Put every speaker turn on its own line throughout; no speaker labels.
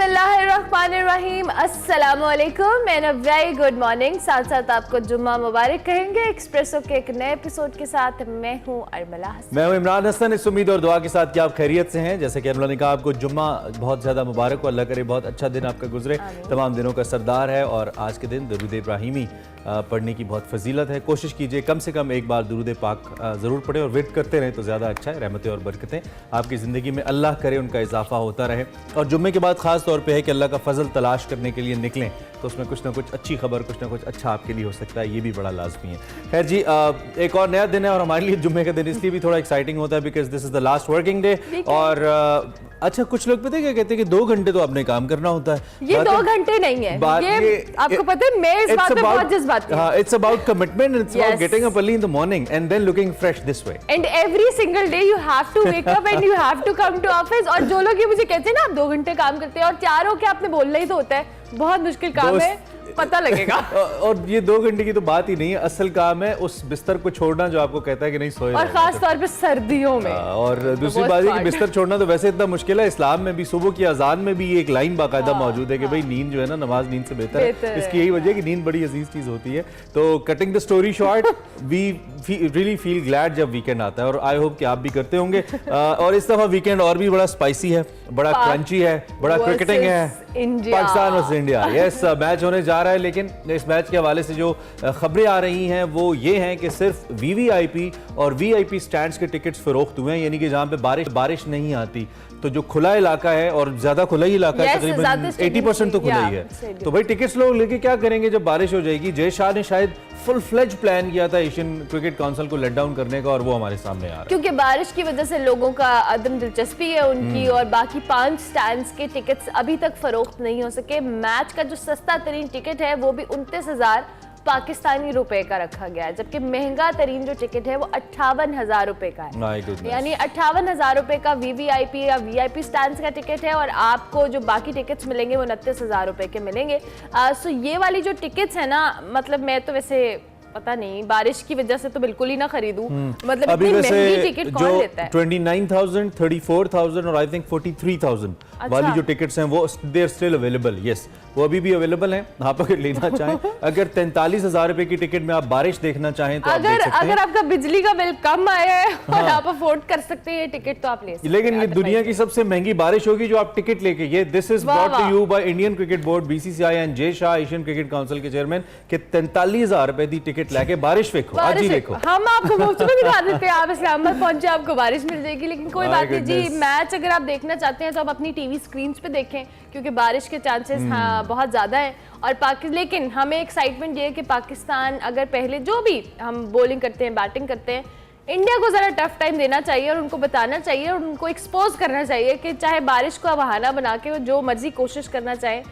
बिस्मिल्लाहिर्रहमानिर्रहीम, अस्सलामुअलैकुम and a very good morning. साथ साथ आपको जुम्मा मुबारक कहेंगे। एक्सप्रेसो के एक नए एपिसोड के साथ मैं हूँ अरमला हसन।
मैं हूँ इमरान हसन। इस उम्मीद और दुआ के साथ कि आप खैरियत से हैं। जैसे कि अरमला ने कहा, आपको जुम्मा बहुत ज़्यादा मुबारक हो, अल्लाह करे बहुत अच्छा दिन आपका गुजरे, तमाम दिनों का सरदार है। और आज के दिन दुरूद इब्राहिमी पढ़ने की बहुत फजीलत है। कोशिश कीजिए कम से कम एक बार दुरूद पाक ज़रूर पढ़ें और विर्द करते रहें तो ज़्यादा अच्छा है। रहमतें और बरकतें आपकी ज़िंदगी में अल्लाह करे उनका इजाफा होता रहे। और जुम्मे के बाद ख़ास तौर पे है कि अल्लाह का फजल तलाश करने के लिए निकलें तो उसमें कुछ ना कुछ अच्छी खबर, कुछ ना कुछ अच्छा आपके लिए हो सकता है। ये भी बड़ा लाजमी है। खैर जी, एक और नया दिन है और हमारे लिए जुम्मे का दिन इसलिए भी थोड़ा एक्साइटिंग होता है because this is the last working day. और अच्छा, कुछ लोग पता है क्या कहते हैं कि 2 घंटे तो आपने काम करना होता है।
ये 2 घंटे नहीं है, ये आपको पता है मैं इस बात पे बहुत जज्बाती हूं।
हाँ, it's about commitment and it's about getting up early in the morning and then looking fresh this way.
And every single day you have to wake up and you have to come to office। और जो लोग ये मुझे कहते हैं ना आप 2 घंटे काम करते हैं और 4 हो के आपने बोलना ही तो होता है, बहुत मुश्किल काम है, पता लगेगा।
और ये 2 घंटे की तो बात ही नहीं है, असल काम है उस बिस्तर को छोड़ना जो आपको कहता है कि नहीं सोए।
और खास तौर पे सर्दियों में।
और दूसरी बात है कि बिस्तर छोड़ना तो वैसे इतना मुश्किल है। इस्लाम में भी सुबह की अजान में भी एक लाइन बाकायदा मौजूद है कि भाई नींद जो है ना, नमाज नींद से बेहतर है। इसकी यही वजह है कि नींद बड़ी अजीज चीज होती है। तो cutting the story short, we really feel glad जब वीकेंड आता है और आई होप कि आप भी करते होंगे। और इस दफा वीकेंड और भी बड़ा स्पाइसी है, बड़ा क्रंची है, बड़ा क्रिकेटिंग है। Pakistan versus India, yes, match होने जा रहा है। लेकिन इस मैच के हवाले से जो खबरें आ रही हैं वो ये हैं कि सिर्फ वीवीआईपी और वीआईपी स्टैंड्स के टिकट्स फरोख्त हुए हैं, यानी कि जहां पे बारिश नहीं आती तो जो खुला इलाका है, और ज्यादा खुला ही इलाका है, तकरीबन 80% तो खुला ही है। तो भाई टिकट्स लोग लेके क्या करेंगे जब बारिश हो जाएगी। जय शाह ने शायद फुल फ्लेज प्लान किया था एशियन क्रिकेट काउंसिल को लेट डाउन करने का और वो हमारे सामने आ रहा है।
क्योंकि बारिश की वजह से लोगों का अदम दिलचस्पी है उनकी, और बाकी 5 स्टैंड्स के टिकट्स अभी तक फरोख्त नहीं हो सके। मैच का जो सस्ता तरीन टिकट है वो भी 29,000 पाकिस्तानी रुपए का रखा गया है, जबकि महंगा तरीन जो टिकट है वो 58,000 रुपए का है। यानी 58,000 रुपए का वीवीआईपी या वीआईपी स्टैंड्स का टिकट है और आपको जो बाकी टिकट्स मिलेंगे वो 29,000 रुपए के मिलेंगे। सो ये वाली जो टिकट्स है ना, मतलब मैं तो वैसे पता नहीं, बारिश की वजह से तो बिल्कुल ही ना खरीदूं। मतलब इतनी महंगी टिकट कौन लेता है?
29,000, 34,000 और आई थिंक 43,000 वाली जो टिकट्स हैं वो देयर स्टिल अवेलेबल। यस, वो अभी भी अवेलेबल हैं, आप अगर लेना चाहें। अगर 43,000 रुपए की टिकट में आप बारिश देखना चाहें तो
अगर आपका बिजली का बिल कम आया है और आप अफोर्ड कर सकते हैं ये टिकट तो आप ले सकते हैं।
लेकिन ये दुनिया की सबसे महंगी बारिश होगी जो आप टिकट लेके, ये this is brought to you by Indian cricket board, BCCI and Jay Shah, Asian cricket council के चेयरमैन, के 43,000 रुपए की टिकट लेके बारिश देखो, आज ही देखो।
हम आपको मुफ्त में दिखा देते हैं, आप इस्लामाबाद पहुंचे आपको बारिश मिल जाएगी। लेकिन कोई बात नहीं जी, मैच अगर आप देखना चाहते हैं तो आप अपनी टीवी स्क्रीन पे देखें, क्योंकि बारिश के चांसेस बहुत ज्यादा है। और लेकिन हमें एक्साइटमेंट ये है कि पाकिस्तान अगर पहले जो भी हम बॉलिंग करते हैं, बैटिंग करते हैं, इंडिया को जरा टफ टाइम देना चाहिए और उनको बताना चाहिए और उनको एक्सपोज करना चाहिए कि चाहे बारिश को बहाना बना के जो मर्जी कोशिश करना चाहे,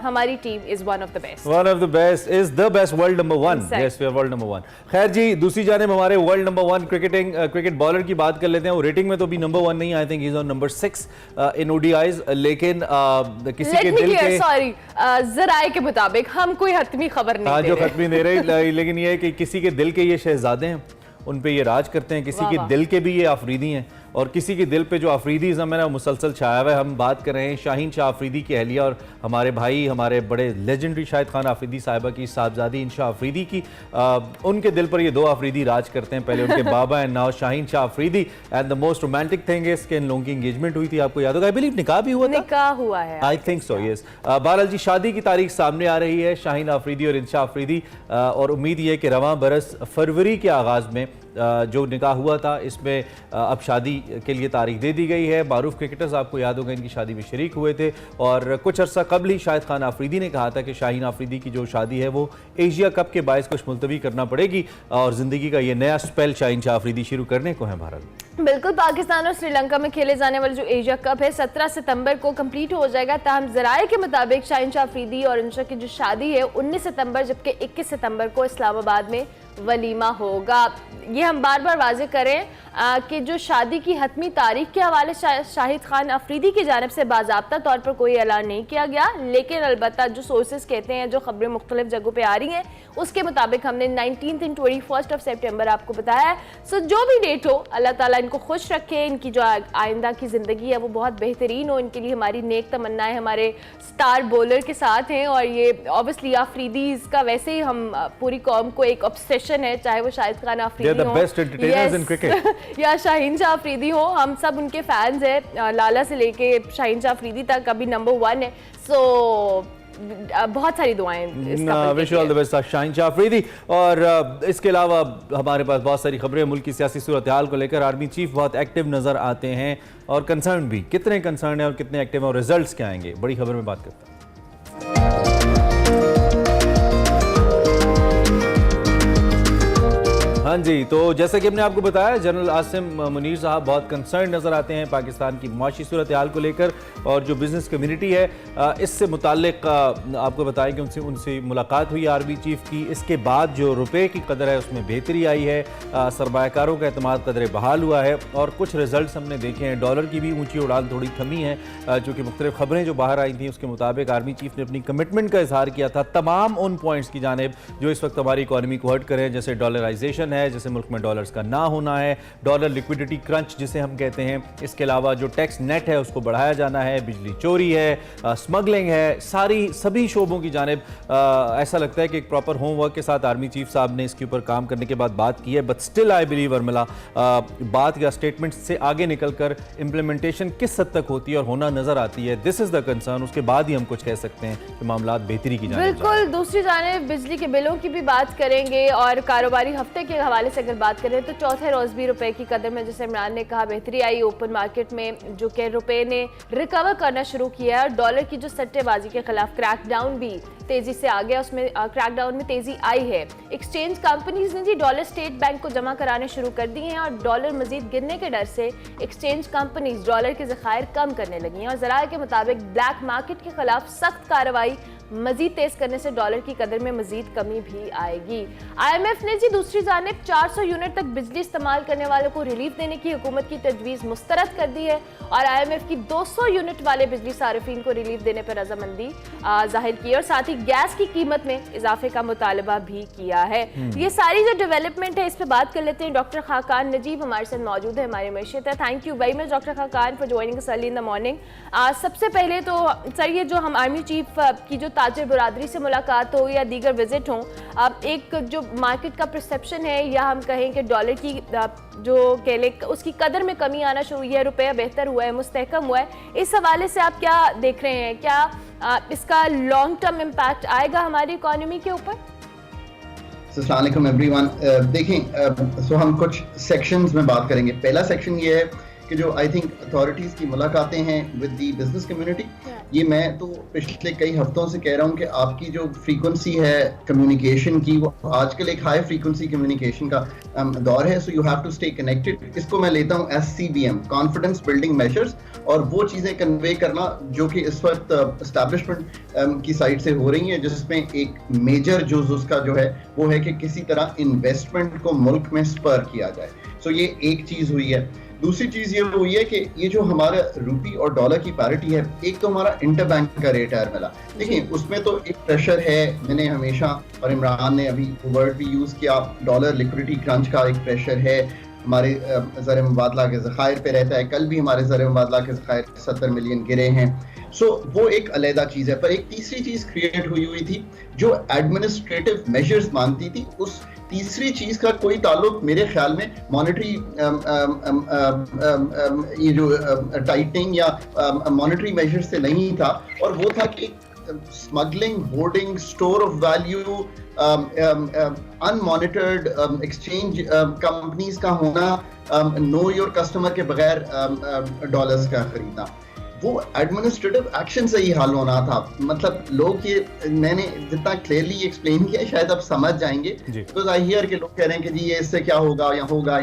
हमारी team is one of the best.
One of the best is the best, world number 1। Yes, we are world number 1। खैर जी, दूसरी जानिब हमारे वर्ल्ड नंबर 1 क्रिकेट बॉलर की बात कर लेते हैं। वो रेटिंग में तो भी नंबर 1 नहीं, I think he is on number 6 in ODIs. लेकिन किसी के दिल के,
सॉरी, जराए के मुताबिक हम कोई हतमी खबर नहीं दे
रहे, जो हतमी दे रहे, लेकिन ये है कि किसी के दिल के ये शहजादे हैं, उन पे ये राज करते हैं। किसी के दिल के भी ये आफरीदी हैं और किसी के दिल पे जो आफरीदीज़म है ना मुसलसल छाया हुआ है। हम बात कर रहे हैं शाहीन शाह आफरीदी की अहलिया और हमारे भाई, हमारे बड़े लेजेंडरी शाहिद खान आफरीदी साहिबा की साहबजादी इंशा आफरीदी की। उनके दिल पर ये 2 आफरीदी राज करते हैं, पहले उनके बाबा and now Shaheen Shah Afridi. And the most romantic thing is कि इन लोगों की एंगेजमेंट हुई थी, आपको याद होगा, आई बिलीव निकाह भी हुआ था।
निकाह हुआ है,
आई थिंक सो, यस। बहरहाल जी, शादी की तारीख सामने आ रही है शाहीन आफरीदी और इंशा आफरीदी, और उम्मीद ये है कि रवां बरस फरवरी के आगाज़ में जो निकाह हुआ था इसमें अब शादी के लिए तारीख दे दी गई है। मारूफ क्रिकेटर्स, आपको याद होगा, इनकी शादी में शरीक हुए थे और कुछ अर्सा कबल ही शाहिद खान आफरीदी ने कहा था कि शाहीन आफरीदी की जो शादी है वो एशिया कप के बायस कुछ मुलतवी करना पड़ेगी और जिंदगी का ये नया स्पेल शाहीन शाह आफरीदी शुरू करने को है भारत।
बिल्कुल, पाकिस्तान और श्रीलंका में खेले जाने वाले जो एशिया कप है 17 सितंबर को कंप्लीट हो जाएगा। ताहम जराए के मुताबिक शाहीन शाह आफरीदी और इंशा की जो शादी है 19 सितंबर, जबकि 21 सितंबर को इस्लामाबाद में वलीमा होगा। ये हम बार बार वाज़ेह करें कि जो शादी की हतमी तारीख के हवाले शाहिद खान अफरीदी की जानिब से बाज़ाब्ता तौर पर कोई ऐलान नहीं किया गया, लेकिन अलबत्ता जो सोर्सेज कहते हैं, जो खबरें मुख्तलिफ जगहों पे आ रही हैं, उसके मुताबिक हमने 19 और 21 सितंबर आपको बताया है। सो जो भी डेट हो, अल्लाह ताला इनको खुश रखे, इनकी जो आइंदा की ज़िंदगी है वो बहुत बेहतरीन हो, इनके लिए हमारी नेक तमन्नाएं हमारे स्टार बॉलर के साथ हैं। और ये ऑब्वियसली अफरीदीज़ का वैसे ही हम पूरी कौम को एक ऑब्सेशन है, चाहे वो शाहिद खान अफरीदी हो या शाहीन शाह अफरीदी हो, हम सब उनके फैंस हैं, लाला से लेके शाहीन शाह अफरीदी तक अभी नंबर 1 है। सो बहुत सारी दुआएं
wish all the best Shaheen Shah Afridi. और इसके अलावा हमारे पास बहुत सारी खबरें मुल्क की सियासी सूरत हाल को लेकर। आर्मी चीफ बहुत एक्टिव नजर आते हैं और कंसर्न भी, कितने कंसर्न है और कितने एक्टिव हैं और रिजल्ट्स क्या आएंगे, बड़ी खबर में बात करते हैं। हाँ जी, तो जैसा कि हमने आपको बताया, जनरल आसिम मुनीर साहब बहुत कंसर्न नज़र आते हैं पाकिस्तान की मुआशी सूरत हाल को लेकर, और जो बिज़नेस कम्युनिटी है इससे मुताल्लिक आपको बताया कि उनसे मुलाकात हुई आर्मी चीफ की। इसके बाद जो रुपए की कदर है उसमें बेहतरी आई है, सरमायाकारों का एतमाद कदर बहाल हुआ है और कुछ रिजल्ट्स हमने देखे हैं। डॉलर की भी ऊँची उड़ान थोड़ी थमी है, चूँकि मुख्तलिफ खबरें जो बाहर आई थी उसके मुताबिक आर्मी चीफ ने अपनी कमिटमेंट का इजहार किया था तमाम उन पॉइंट्स की जानिब जो इस वक्त हमारी इकॉनमी को हर्ट करें, जैसे डॉलराइजेशन है, जैसे मुल्क में डॉलर्स का ना होना है, डॉलर लिक्विडिटी क्रंच जिसे हम कहते हैं, इसके अलावा जो टैक्स नेट है उसको बढ़ाया जाना है, बिजली चोरी है, स्मगलिंग है, सभी शोबों की जानिब ऐसा लगता है कि एक प्रॉपर होमवर्क के साथ आर्मी चीफ साहब ने इसके ऊपर काम करने के बाद बात की है। But still I believe Urmila, बात या स्टेटमेंट से आगे निकलकर इंप्लीमेंटेशन किस हद तक होती है और होना नजर आती है, दिस इज द कंसर्न। उसके बाद ही हम कुछ कह सकते हैं कि मामला बेहतरी की जानिब।
बिल्कुल, दूसरी जानिब बिजली के बिलों की भी बात करेंगे और कारोबारी हफ्ते के हवाले से अगर बात करें तो चौथे रोज भी रुपए की कदर में, जैसे इमरान ने कहा, बेहतरी आई ओपन मार्केट में, जो कि रुपए ने रिकवर करना शुरू किया है और डॉलर की जो सट्टेबाजी के खिलाफ क्रैकडाउन भी तेजी से आ गया, उसमें क्रैकडाउन में तेजी आई है। एक्सचेंज कंपनीज ने जी डॉलर स्टेट बैंक को जमा कराने शुरू कर दिए हैं और डॉलर मजीद गिरने के डर से एक्सचेंज कंपनीज डॉलर के ज़खायर कम करने लगी हैं और ज़राए के मुताबिक ब्लैक मार्केट के खिलाफ सख्त कार्रवाई मजीद तेज करने से डॉलर की कदर में मजीद कमी भी आएगी। IMF ने जी दूसरी जानिब 400 यूनिट तक बिजली इस्तेमाल करने वालों को रिलीफ देने की हुकूमत की तजवीज़ मुस्तरद कर दी है और IMF की 200 यूनिट वाले बिजली सारिफीन को रिलीफ देने पर रजामंदी जाहिर की और साथ ही गैस की कीमत में इजाफे का मुतालबा भी किया है। ये सारी जो डेवलपमेंट है इस पर बात कर लेते हैं। डॉक्टर खाकान नजीब हमारे साथ मौजूद है, हमारी मैशियत है। Thank you very much doctor Khaqan for joining us early in the morning. सबसे पहले तो सर, ये जो हम आर्मी चीफ की जो ताजिर बरादरी से मुलाकात हो या दीगर विजिट हो, एक जो मार्केट का परसेप्शन है या हम कहें कि डॉलर की जो कह ले उसकी कदर में कमी आना शुरू हुई है, रुपया बेहतर हुआ है, मुस्तहकम हुआ है, इस हवाले से आप क्या देख रहे हैं? क्या इसका लॉन्ग टर्म इम्पैक्ट आएगा हमारी इकोनॉमी के ऊपर?
अस्सलाम वालेकुम एवरीवन। देखें, हम कुछ सेक्शंस में बात करेंगे। पहला सेक्शन ये है कि जो आई थिंक अथॉरिटीज़ की मुलाकातें हैं विद दी बिजनेस कम्युनिटी, ये मैं तो पिछले कई हफ्तों से कह रहा हूँ कि आपकी जो फ्रीक्वेंसी है कम्युनिकेशन की, वो आजकल एक हाई फ्रीक्वेंसी कम्युनिकेशन का दौर है। So you have to stay connected. इसको मैं लेता हूँ SCBM, कॉन्फिडेंस बिल्डिंग मेजर्स, और वो चीज़ें कन्वे करना जो कि इस वक्त एस्टैब्लिशमेंट की साइड से हो रही हैं, जिसमें एक मेजर जो उसका जो है वो है कि किसी तरह इन्वेस्टमेंट को मुल्क में स्पर किया जाए। सो ये एक चीज़ हुई है। दूसरी चीज़ ये हुई है कि ये जो हमारा रुपी और डॉलर की पैरिटी है, एक तो हमारा इंटरबैंक का रेट है मिला, देखिए उसमें तो एक प्रेशर है। मैंने हमेशा, और इमरान ने अभी वर्ड भी यूज़ किया, डॉलर लिक्विडिटी क्रंच का एक प्रेशर है, हमारे ज़र मुबादला के ज़खायर पे रहता है। कल भी हमारे ज़र मुबादला के ज़खायर 70 मिलियन गिरे हैं। सो वो एक अलहदा चीज़ है। पर एक तीसरी चीज़ क्रिएट हुई थी जो एडमिनिस्ट्रेटिव मेजर्स मानती थी। उस तीसरी चीज़ का कोई ताल्लुक मेरे ख्याल में मॉनेटरी ये जो टाइटनिंग या मॉनेटरी मेजर से नहीं था, और वो था कि smuggling, hoarding, store of value, unmonitored exchange companies का होना, नो योर कस्टमर के बगैर डॉलर्स का खरीदना, वो एडमिनिस्ट्रेटिव एक्शन से ही हल होना था। मतलब लोग ये, मैंने जितना क्लियरली एक्सप्लेन किया शायद आप समझ जाएंगे, बिकॉज आई हियर के लोग कह रहे हैं कि जी ये इससे क्या होगा या होगा,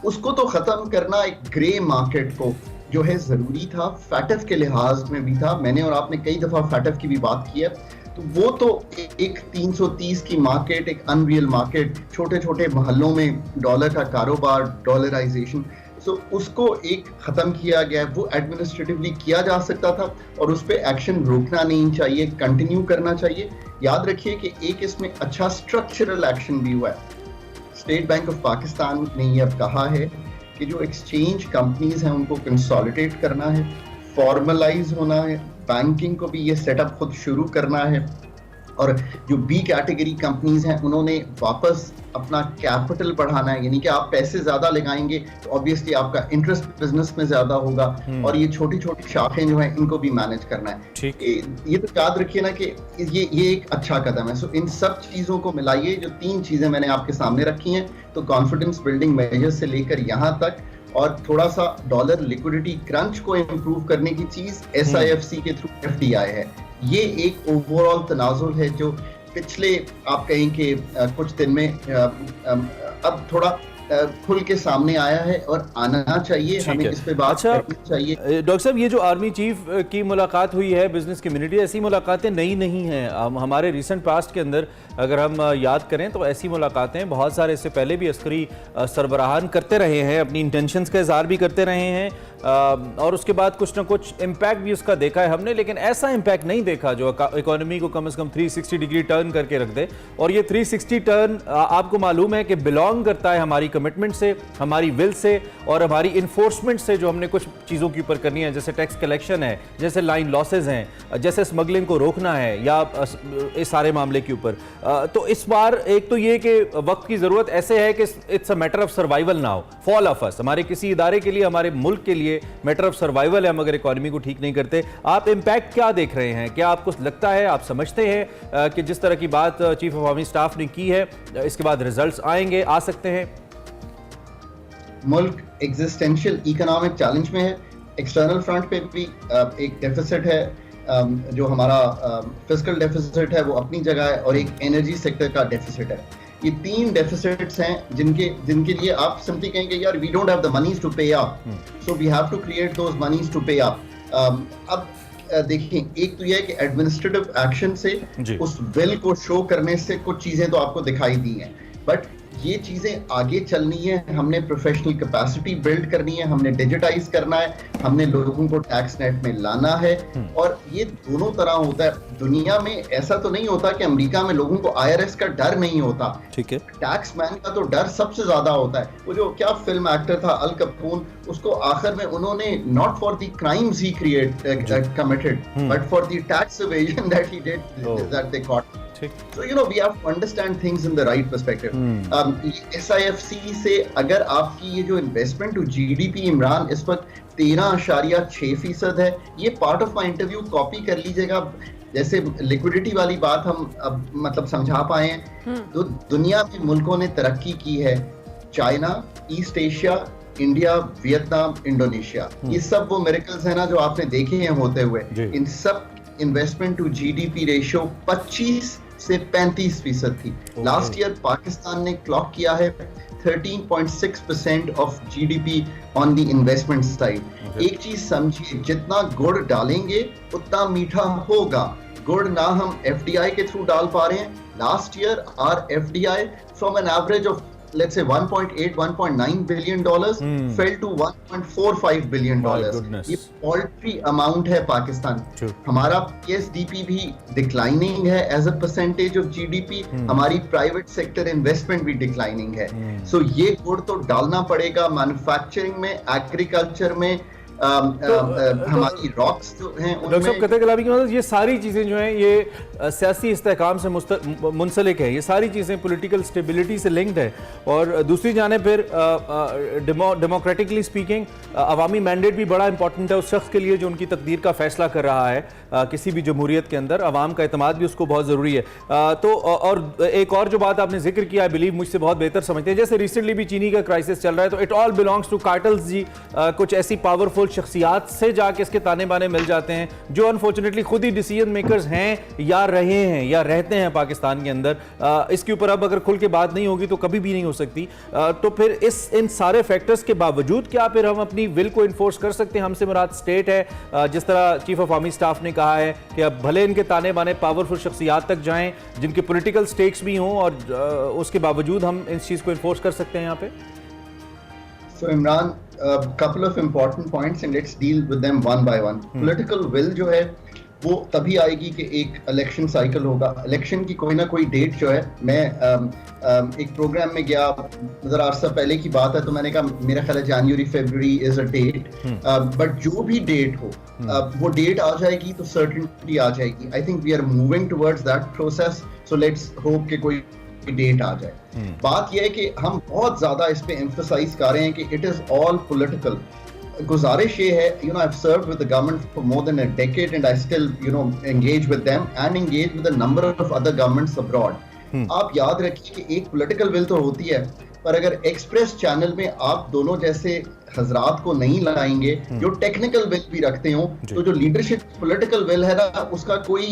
उसको तो ख़त्म करना, एक ग्रे मार्केट को जो है ज़रूरी था, फैटफ के लिहाज में भी था। मैंने और आपने कई दफ़ा फैटफ की भी बात की है। तो वो तो एक 330 की मार्केट, एक अनरियल मार्केट, छोटे छोटे मोहल्लों में डॉलर का कारोबार, डॉलराइजेशन, सो उसको एक खत्म किया गया। वो एडमिनिस्ट्रेटिवली किया जा सकता था और उस पर एक्शन रोकना नहीं चाहिए, कंटिन्यू करना चाहिए। याद रखिए कि एक इसमें अच्छा स्ट्रक्चरल एक्शन भी हुआ है। स्टेट बैंक ऑफ पाकिस्तान ने ये अब कहा है कि जो एक्सचेंज कंपनीज हैं उनको कंसोलिडेट करना है, फॉर्मलाइज होना है, बैंकिंग को भी ये सेटअप खुद शुरू करना है, और जो बी कैटेगरी कंपनीज हैं उन्होंने वापस अपना कैपिटल बढ़ाना है, यानी कि आप पैसे ज्यादा लगाएंगे तो ऑब्वियसली आपका इंटरेस्ट बिजनेस में ज्यादा होगा, और ये छोटी छोटी शाखें जो हैं इनको भी मैनेज करना है। ये तो याद रखिए ना कि ये एक अच्छा कदम है। सो इन सब चीजों को मिलाइए, जो 3 चीजें मैंने आपके सामने रखी हैं, तो कॉन्फिडेंस बिल्डिंग मेजर्स से लेकर यहाँ तक, और थोड़ा सा डॉलर लिक्विडिटी क्रंच को इम्प्रूव करने की चीज SIFC के थ्रू FDI है। ये एक ओवरऑल तनाजुल है जो पिछले आप कहें कि कुछ दिन में अब थोड़ा खुल के सामने आया है और आना चाहिए, हमें इस पे बात करनी चाहिए।
डॉक्टर साहब, ये जो आर्मी चीफ की मुलाकात हुई है बिजनेस कम्युनिटी, ऐसी मुलाकातें नई नहीं हैं। हमारे रिसेंट पास्ट के अंदर अगर हम याद करें तो ऐसी मुलाकातें बहुत सारे इससे पहले भी अस्करी सरबराहान करते रहे हैं, अपनी इंटेंशंस का इजहार भी करते रहे हैं, और उसके बाद कुछ ना कुछ इम्पैक्ट भी उसका देखा है हमने, लेकिन ऐसा इम्पैक्ट नहीं देखा जो इकोनॉमी को कम से कम 360 डिग्री टर्न करके रख दे। और ये 360 टर्न आपको मालूम है कि बिलोंग करता है हमारी कमिटमेंट से, हमारी विल से और हमारी इन्फोर्समेंट से, जो हमने कुछ चीज़ों के ऊपर करनी है, जैसे टैक्स कलेक्शन है, जैसे लाइन लॉसेज हैं, जैसे स्मगलिंग को रोकना है, या इस सारे मामले के ऊपर। तो इस बार एक तो ये कि वक्त की ज़रूरत ऐसे है कि it's a matter of survival now for all of us. हमारे किसी इदारे के लिए, हमारे मुल्क के लिए मैटर ऑफ सर्वाइवल है। हम अगर इकोनॉमी को ठीक नहीं करते, आप इम्पैक्ट क्या देख रहे हैं? क्या आपको लगता है, आप समझते हैं कि जिस तरह की बात चीफ ऑफ आर्मी स्टाफ ने की है, इसके बाद रिजल्ट्स आएंगे, आ सकते हैं?
मुल्क एग्जिस्टेंशियल इकोनॉमिक चैलेंज में है। एक्सटर्नल फ्रंट पे भी एक डेफिसिट है, जो हमारा फिस्कल डेफिसिट है वो अपनी जगह है, और एक एनर्जी सेक्टर का डेफिसिट है। ये 3 डेफिसिट्स हैं जिनके लिए आप सिंपली कहेंगे यार we don't have the monies to pay up, so we have to create those monies to pay up. अब देखिए, एक तो यह है कि एडमिनिस्ट्रेटिव एक्शन से, उस विल को शो करने से कुछ चीजें तो आपको दिखाई दी हैं, बट ये चीजें आगे चलनी है। हमने प्रोफेशनल कैपेसिटी बिल्ड करनी है, हमने डिजिटाइज करना है, हमने लोगों को टैक्स नेट में लाना है, और ये दोनों तरह होता है। दुनिया में ऐसा तो नहीं होता कि अमेरिका में लोगों को IRS का डर नहीं होता, ठीक है, टैक्स मैन का तो डर सबसे ज्यादा होता है। वो जो क्या फिल्म एक्टर था अल कैपोन, उसको आखिर में उन्होंने not for the crimes he committed but for the tax evasion that he did that they caught. So you know we have to understand things in the right perspective. SIFC से अगर आपकी ये जो investment to GDP Imran इस वक्त 13.6% है, ये part of my interview copy कर लीजिएगा। जैसे लिक्विडिटी वाली बात हम अब मतलब समझा पाए हैं, तो दुनिया में मुल्कों ने तरक्की की है, China, east Asia, India, Vietnam, Indonesia, ये सब वो मिरेकल्स है ना जो आपने देखे हैं होते हुए। इन सब इन्वेस्टमेंट टू GDP रेशियो 25 से 35% थी। लास्ट ईयर पाकिस्तान ने क्लॉक किया है 13.6% of GDP on the investment side. एक चीज समझिए, जितना गुड़ डालेंगे उतना मीठा होगा। गुड़ ना हम FDI के थ्रू डाल पा रहे हैं। Last year are FDI from an average of let's say 1.8-1.9 billion dollars fell to 1.45 billion dollars. ये paltry amount है पाकिस्तान। हमारा PSDP भी डिक्लाइनिंग है as a percentage of GDP, हमारी प्राइवेट सेक्टर इन्वेस्टमेंट भी डिक्लाइनिंग है। सो ये गुड़ तो डालना पड़ेगा मैन्युफैक्चरिंग में, एग्रीकल्चर में, हमारी रॉक्स जो हैं
डॉक्टर साहब कतई कलामी की मतलब ये सारी चीज़ें जो हैं ये सियासी इस्तेहकाम से मुंसलिक है, ये सारी चीज़ें पॉलिटिकल स्टेबिलिटी से लिंक्ड है। और दूसरी जाने फिर डेमोक्रेटिकली स्पीकिंग अवामी मैंडेट भी बड़ा इंपॉर्टेंट है उस शख्स के लिए जो उनकी तकदीर का फैसला कर रहा है। किसी भी जमहूरियत के अंदर अवाम का एतमाद भी उसको बहुत ज़रूरी है। तो और एक और जो बात आपने जिक्र किया, आई बिलीव मुझसे बहुत बेहतर समझते हैं, जैसे रिसेंटली भी चीनी का क्राइसिस चल रहा है, तो it all belongs to cartels जी। कुछ ऐसी पावरफुल शख्सियात से जाके इसके ताने बाने मिल जाते हैं जो अनफॉर्चुनेटली खुद ही डिसीजन मेकर्स हैं या जा रहे हैं या रहते हैं पाकिस्तान के अंदर, इसके ऊपर अब अगर खुल के बात नहीं होगी तो कभी भी नहीं हो सकती। तो फिर इन सारे फैक्टर्स के बावजूद क्या फिर हम अपनी विल को इन्फोर्स कर सकते हैं? हमसे मुराद स्टेट है, जिस तरह चीफ ऑफ आर्मी स्टाफ ने कहा है कि अब भले इनके ताने बाने पावरफुल शख्सियात तक जाएं जिनके पॉलिटिकल स्टेक्स भी हों, और उसके बावजूद हम इस चीज़ को इन्फोर्स कर सकते हैं यहाँ पे।
So Imran, couple of important points and let's deal with them one by one. Political will जो है वो तभी आएगी कि एक इलेक्शन साइकिल होगा। इलेक्शन की कोई ना कोई डेट जो है, मैं एक प्रोग्राम में गया ज़रा अर्सा पहले की बात है, तो मैंने कहा मेरा ख्याल है जनवरी फरवरी इज अ डेट, बट जो भी डेट हो वो डेट आ जाएगी तो सर्टेनिटी आ जाएगी। I think we are moving towards that process, so let's hope कि कोई डेट आ जाए। बात यह है कि हम बहुत ज्यादा इस पे एम्फसाइज कर रहे हैं कि इट इज ऑल पॉलिटिकल। गुजारिश ये है, you know, I have served with the government for more than a decade and I still, you know, engage with them and engage with a number of other governments abroad. आप याद रखिए कि एक political will तो होती है, पर अगर एक्सप्रेस चैनल में आप दोनों जैसे हजरात को नहीं लाएंगे जो टेक्निकल विल भी रखते हो, तो जो लीडरशिप पॉलिटिकल विल है ना, उसका कोई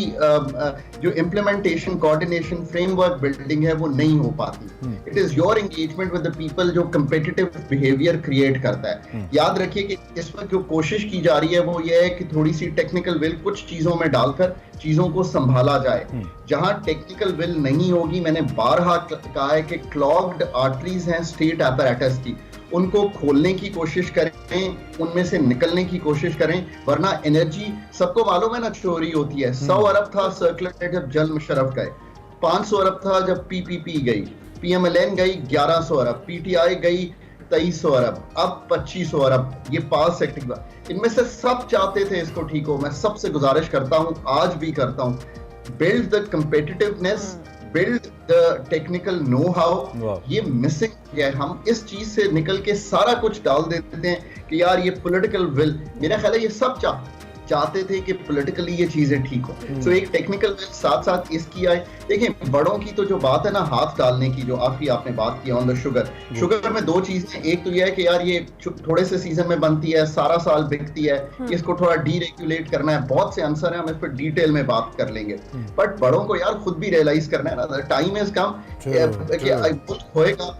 जो इम्प्लीमेंटेशन कोऑर्डिनेशन फ्रेमवर्क बिल्डिंग है वो नहीं हो पाती। It is your engagement with the people जो कंपेटिटिव बिहेवियर क्रिएट करता है। याद रखिए कि इस वक्त जो कोशिश की जा रही है वो ये है कि थोड़ी सी टेक्निकल विल कुछ चीजों में डालकर चीजों को संभाला जाए। जहां टेक्निकल विल नहीं होगी, मैंने बारहा कहा है कि क्लॉग्ड आर्टरीज हैं स्टेट अपैरेटस की, उनको खोलने की कोशिश करें, उनमें से निकलने की कोशिश करें, वरना एनर्जी सबको मालूम है ना चोरी होती है। 100 अरब था सर्कुलर जब जल मुशर्रफ गए, 500 अरब था जब पीपीपी गई, पीएमएलएन गई 1100 अरब, पीटीआई गई 2300 अरब, अब 2500 अरब। ये 5 सेक्टर इनमें से सब चाहते थे इसको ठीक हो। मैं सबसे गुजारिश करता हूं, आज भी करता हूं, build the competitiveness, build the technical know how. ये मिसिंग है। हम इस चीज से निकल के सारा कुछ डाल देते हैं कि यार ये पॉलिटिकल विल, मेरा ख्याल है ये सब चाहते थे कि पॉलिटिकली ये चीजें ठीक हो। सो एक टेक्निकल विल साथ साथ इसकी आए। देखें, बड़ों की तो जो बात है ना हाथ डालने की, जो आखिरी आपने बात की ऑन द शुगर में दो चीजें, एक तो ये है कि यार ये थोड़े से सीजन में बनती है, सारा साल बिकती है, इसको थोड़ा डीरेगुलेट करना है। बहुत से आंसर है, हम इस पर डिटेल में बात कर लेंगे, बट बड़ों को यार खुद भी रियलाइज करना है ना, टाइम इज कम कि होएगा,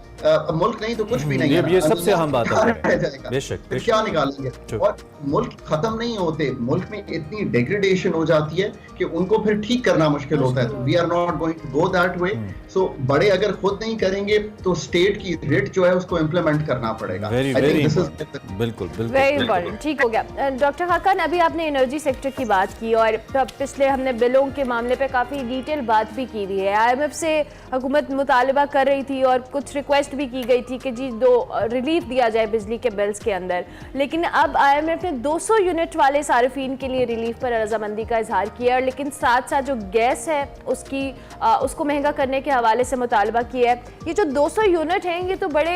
मुल्क नहीं तो कुछ भी नहीं है।
ये सबसे अहम बात है,
बेशक क्या निकालेंगे, और मुल्क खत्म नहीं होते, मुल्क में इतनी डिग्रेडेशन हो जाती है कि उनको फिर ठीक करना मुश्किल होता है। We are not going to go that way. So बड़े अगर खुद नहीं करेंगे तो स्टेट की रिट जो है उसको इम्प्लीमेंट करना पड़ेगा।
बिल्कुल
वेरी इंपॉर्टेंट। ठीक हो गया डॉक्टर खाकान, अभी आपने एनर्जी सेक्टर की बात की और पिछले हमने बिलों के मामले पे काफी डिटेल बात भी की हुई है। IMF से हुकूमत मुतालबा कर रही थी और कुछ रिक्वेस्ट भी की गई थी कि जी रिलीफ दिया जाए बिजली के बिल्स के अंदर, लेकिन अब IMF ने 200 यूनिट वाले सार्फिन के लिए रिलीफ पर रजामंदी का इजहार किया, लेकिन साथ साथ जो गैस है उसको महंगा करने के हवाले से मुतालबा किया है। ये जो 200 यूनिट हैं ये तो बड़े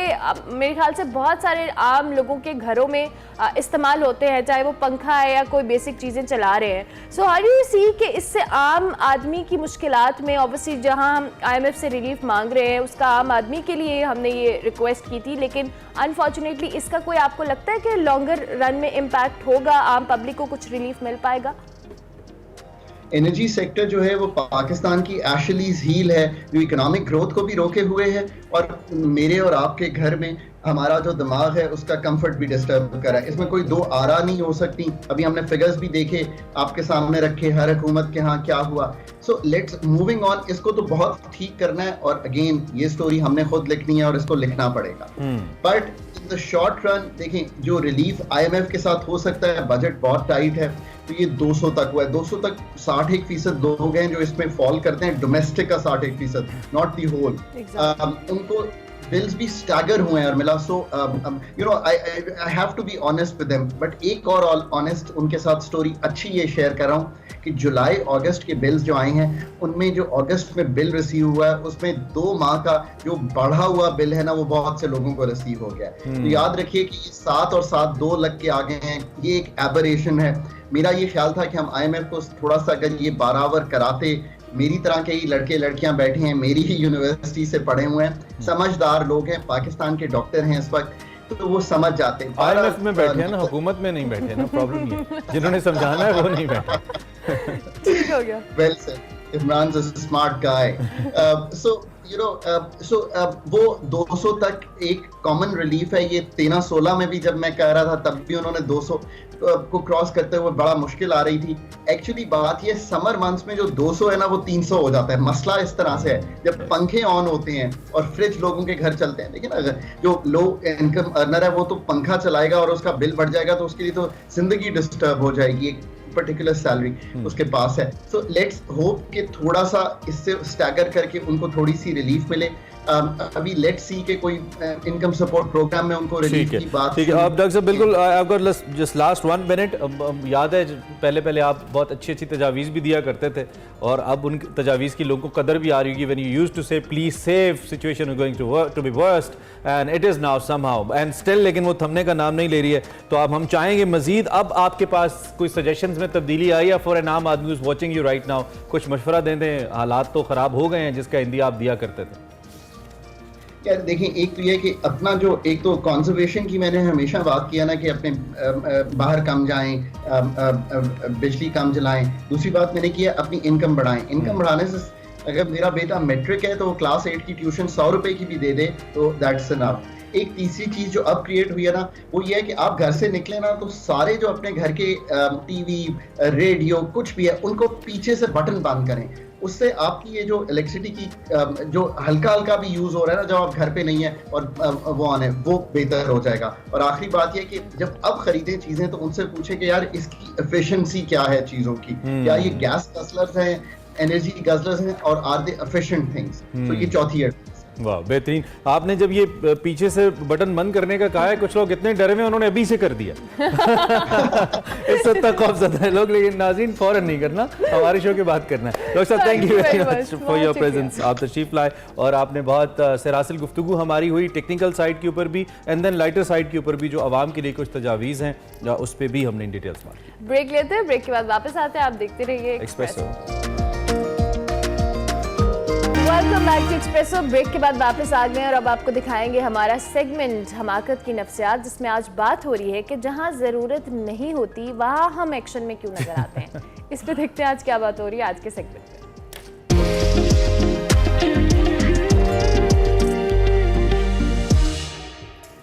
मेरे ख्याल से बहुत सारे आम लोगों के घरों में इस्तेमाल होते हैं, चाहे वो पंखा है या कोई बेसिक चीज़ें चला रहे हैं। So how do you see कि इससे आम आदमी की मुश्किलात में, ऑब्वियसली जहां हम IMF से रिलीफ मांग रहे हैं उसका आम आदमी के लिए हमने ये रिक्वेस्ट की थी, लेकिन अनफॉर्चुनेटली इसका कोई आपको लगता है कि लॉन्गर रन में इम्पैक्ट होगा, आम पब्लिक को कुछ रिलीफ मिल पाएगा?
एनर्जी सेक्टर जो है वो पाकिस्तान की एशलीज हील है, जो इकोनॉमिक ग्रोथ को भी रोके हुए है और मेरे और आपके घर में हमारा जो दिमाग है उसका कंफर्ट भी डिस्टर्ब कर रहा है। इसमें कोई दो आरा नहीं हो सकती। अभी हमने फिगर्स भी देखे, आपके सामने रखे, हर हुकूमत के यहाँ क्या हुआ। सो लेट्स मूविंग ऑन, इसको तो बहुत ठीक करना है और अगेन ये स्टोरी हमने खुद लिखनी है और इसको लिखना पड़ेगा। But in the short run देखें, जो रिलीफ IMF के साथ हो सकता है, बजट बहुत टाइट है, तो ये 200 तक हुआ है। 200 तक 61% लोग हैं जो इसमें फॉल करते हैं, डोमेस्टिक का 61%, नॉट दी होल। उनको बिल्स भी स्टैगर हुए हैं और मिला। So you know I have to be honest with them. But एक और ऑनेस्ट उनके साथ स्टोरी अच्छी ये शेयर कर रहा हूँ कि जुलाई अगस्त के बिल्स जो आए हैं उनमें जो अगस्त में बिल रिसीव हुआ है उसमें 2 माह का जो बढ़ा हुआ बिल है ना वो बहुत से लोगों को रिसीव हो गया है। तो याद रखिए कि ये 7 और 7 2 लग के आ गए हैं, ये एक एबरेशन है। मेरा ये ख्याल था कि हम IMF को थोड़ा सा अगर ये बराबर कराते, मेरी तरह के ही लड़के लड़कियां बैठे हैं, मेरी ही यूनिवर्सिटी से पढ़े हुए हैं, समझदार लोग हैं, पाकिस्तान के डॉक्टर हैं इस वक्त, तो वो समझ जाते हैं।
IMF में बैठे हैं ना, हुकूमत में नहीं बैठे ना, प्रॉब्लम ये जिन्होंने समझाना है वो नहीं बैठे।
ठीक हो गया।
Well said. Imran's a smart guy. So वो 200 तक एक कॉमन रिलीफ है। ये 13-16 में भी जब मैं कह रहा था तब भी उन्होंने 200 को क्रॉस करते हुए बड़ा मुश्किल आ रही थी। एक्चुअली बात ये समर मंथ्स में जो 200 है ना वो 300 हो जाता है। मसला इस तरह से है जब पंखे ऑन होते हैं और फ्रिज लोगों के घर चलते हैं, लेकिन अगर जो लो इनकम अर्नर है वो तो पंखा चलाएगा और उसका बिल बढ़ जाएगा, तो उसके लिए तो जिंदगी डिस्टर्ब हो जाएगी। एक पर्टिकुलर सैलरी उसके पास है। सो लेट्स होप कि थोड़ा सा इससे स्टैगर करके उनको थोड़ी सी रिलीफ मिले। अभी लेट्स सी के कोई इनकम सपोर्ट प्रोग्राम में उनको रिलीफ की बात।
ठीक है, अब डॉक्टर साहब बिल्कुल I got just last 1 minute. याद है पहले आप बहुत अच्छी तजावीज़ भी दिया करते थे और अब उन तजावीज़ की लोगों को कदर भी आ रही होगी। When you used to say please save, situation is going to be worst and it is now somehow and still, लेकिन वो थमने का नाम नहीं ले रही है। तो अब हम चाहेंगे मजीद, अब आपके पास कोई सजेशंस में तब्दीली आई या फॉर एन आम आदमी is watching you right now, कुछ मशवरा दे दें। हालात तो ख़राब हो गए हैं जिसका हिंदी आप दिया करते थे।
यार देखें, एक तो ये कि अपना जो एक तो कंजर्वेशन की मैंने हमेशा बात किया ना कि अपने बाहर कम जाएं, बिजली कम जलाएं। दूसरी बात मैंने किया अपनी इनकम बढ़ाएं। इनकम बढ़ाने से अगर मेरा बेटा मैट्रिक है तो वो क्लास 8 की ट्यूशन 100 रुपए की भी दे दे तो दैट्स इनफ। एक तीसरी चीज जो अब क्रिएट हुई है ना वो ये है कि आप घर से निकले ना तो सारे जो अपने घर के टीवी, रेडियो कुछ भी है उनको पीछे से बटन बंद करें। उससे आपकी ये जो इलेक्ट्रिसिटी की जो हल्का हल्का भी यूज हो रहा है ना जब आप घर पे नहीं है और वो ऑन है, वो बेहतर हो जाएगा। और आखिरी बात ये कि जब अब खरीदें चीजें तो उनसे पूछें कि यार इसकी एफिशिएंसी क्या है चीजों की, क्या ये गैस गजलर्स हैं, एनर्जी गजलर्स हैं और आर दे एफिशिएंट थिंग्स। तो ये चौथी है।
वाह बेहतरीन। आपने जब ये पीछे से बटन बंद करने का कहा है, कुछ लोग इतने डरे में उन्होंने अभी से कर दिया इस हद तक खौफजदा है लोग, लेकिन नाज़रीन फौरन नहीं करना, हमारे शो की बात करना है। डॉक्टर साहब thank you very much for your presence. आप तशरीफ लाए और आपने बहुत सरासिल गुफ्तगू हमारी हुई टेक्निकल साइड के ऊपर भी एंड देन लाइटर साइड के ऊपर भी, जो आवाम के लिए कुछ तजावीज़ हैं उस पर भी हमने इन डिटेल्स मारी।
ब्रेक लेते हैं, ब्रेक के बाद वापस आते हैं। आप देखते रहिए Expresso. Welcome back to Expresso. Break के बाद वापस आ गए और अब आपको दिखाएंगे हमारा सेगमेंट हमाकत की नफ्सियात, जिसमें आज बात हो रही है कि जहां ज़रूरत नहीं होती वहां हम एक्शन में क्यों नजर आते हैं। इस पे देखते हैं आज क्या बात हो रही है आज के सेगमेंट में।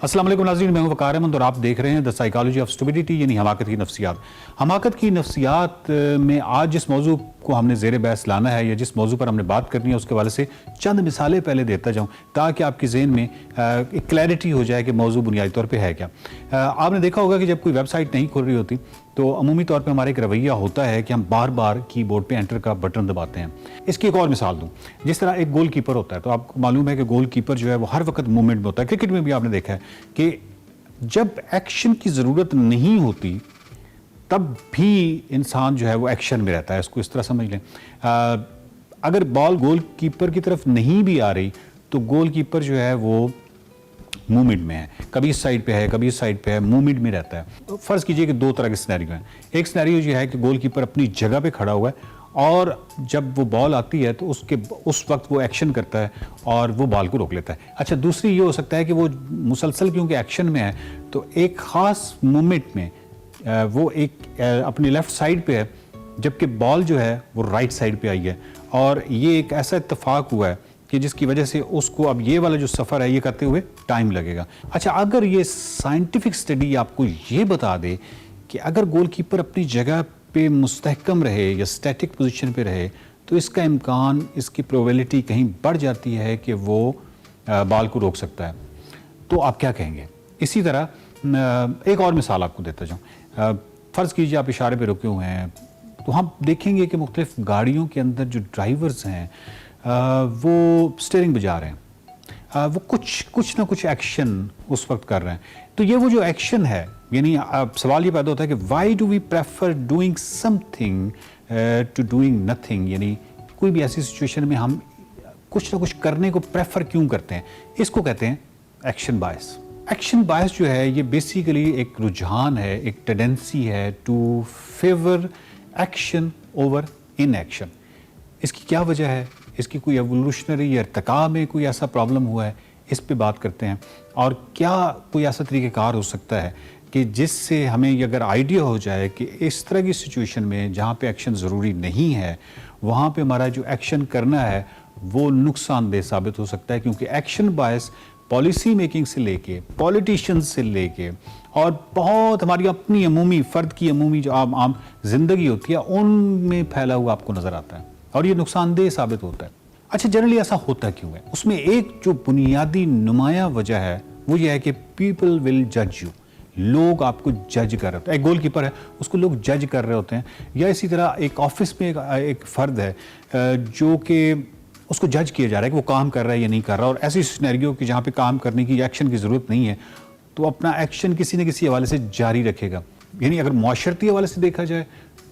अस्सलाम वालेकुम नाज़रीन, मैं हूं वकार अहमद और आप देख रहे हैं द साइकोलॉजी ऑफ स्टुबिडिटी, यानी हमाकत की नफ्सियात। हमाकत की नफ्सियात में आज जिस मौजू को हमने ज़ेर बहस लाना है या जिस मौजू पर हमने बात करनी है उसके वाले से चंद मिसालें पहले देता जाऊं ताकि आपके ज़हन में एक क्लैरिटी हो जाए कि मौजू बुनियादी तौर पे है क्या। आपने देखा होगा कि जब कोई वेबसाइट नहीं खुल रही होती तो अमूमी तौर पे हमारा एक रवैया होता है कि हम बार बार कीबोर्ड पे एंटर का बटन दबाते हैं। इसकी एक और मिसाल दूं, जिस तरह एक गोल कीपर होता है तो आपको मालूम है कि गोल कीपर जो है वो हर वक्त मूवमेंट में होता है। क्रिकेट में भी आपने देखा है कि जब एक्शन की ज़रूरत नहीं होती तब भी इंसान जो है वो एक्शन में रहता है। इसको इस तरह समझ लें, अगर बॉल गोल कीपर की तरफ नहीं भी आ रही तो गोल कीपर जो है वो मूवमेंट में है, कभी इस साइड पे है कभी इस साइड पे है, मूवमेंट में रहता है। तो फ़र्ज़ कीजिए कि दो तरह के सिनेरियो हैं। एक सिनेरियो ये है कि गोल कीपर अपनी जगह पे खड़ा हुआ है और जब वो बॉल आती है तो उस वक्त वो एक्शन करता है और वो बॉल को रोक लेता है। अच्छा, दूसरी ये हो सकता है कि वो मुसलसल क्योंकि एक्शन में है तो एक ख़ास मूवमेंट में वो एक अपनी लेफ़्ट साइड पे है जबकि बॉल जो है वो राइट साइड पे आई है और ये एक ऐसा इत्तेफाक हुआ है कि जिसकी वजह से उसको अब ये वाला जो सफ़र है ये करते हुए टाइम लगेगा। अच्छा, अगर ये साइंटिफिक स्टडी आपको ये बता दे कि अगर गोलकीपर अपनी जगह पे मुस्तहकम रहे या स्टैटिक पोजीशन पे रहे तो इसका इम्कान, इसकी प्रोबेबिलिटी कहीं बढ़ जाती है कि वो बॉल को रोक सकता है, तो आप क्या कहेंगे? इसी तरह एक और मिसाल आपको देता जाऊँ। फ़र्ज़ कीजिए आप इशारे पे रुके हुए हैं तो हम देखेंगे कि मुख्तलिफ गाड़ियों के अंदर जो ड्राइवर्स हैं वो स्टीयरिंग बजा रहे हैं, वो कुछ ना कुछ एक्शन उस वक्त कर रहे हैं। तो ये वो जो एक्शन है, यानी अब सवाल ये पैदा होता है कि why do we prefer doing something to doing nothing, यानी कोई भी ऐसी सिचुएशन में हम कुछ ना कुछ करने को प्रेफर क्यों करते हैं? इसको कहते हैं एक्शन बायस। एक्शन बायस जो है ये बेसिकली एक रुझान है, एक टेंडेंसी है to favour action over inaction. इसकी क्या वजह है? इसकी कोई एवोल्यूशनरी या इर्तिका में कोई ऐसा प्रॉब्लम हुआ है, इस पे बात करते हैं। और क्या कोई ऐसा तरीक़ेकार हो सकता है कि जिससे हमें ये अगर आइडिया हो जाए कि इस तरह की सिचुएशन में जहाँ पे एक्शन ज़रूरी नहीं है वहाँ पे हमारा जो एक्शन करना है वो नुकसानदेह साबित हो सकता है, क्योंकि एक्शन बायस पॉलिसी मेकिंग से लेके, पॉलिटिशियंस से लेके और बहुत हमारी अपनी अमूमी फ़र्द की अमूमी जो आम जिंदगी होती है उनमें फैला हुआ आपको नज़र आता है और ये नुकसानदेह साबित होता है। अच्छा, जनरली ऐसा होता क्यों है? उसमें एक जो बुनियादी नुमाया वजह है वो ये है कि पीपल विल जज यू, लोग आपको जज कर रहे होते हैं। एक गोलकीपर है, उसको लोग जज कर रहे होते हैं, या इसी तरह एक ऑफिस में एक फ़र्द है जो कि उसको जज किया जा रहा है कि वो काम कर रहा है या नहीं कर रहा, और ऐसी सिनेरियो कि जहाँ पे काम करने की एक्शन की ज़रूरत नहीं है तो अपना एक्शन किसी न किसी हवाले से जारी रखेगा। यानी अगर मुआशरती हवाले से देखा जाए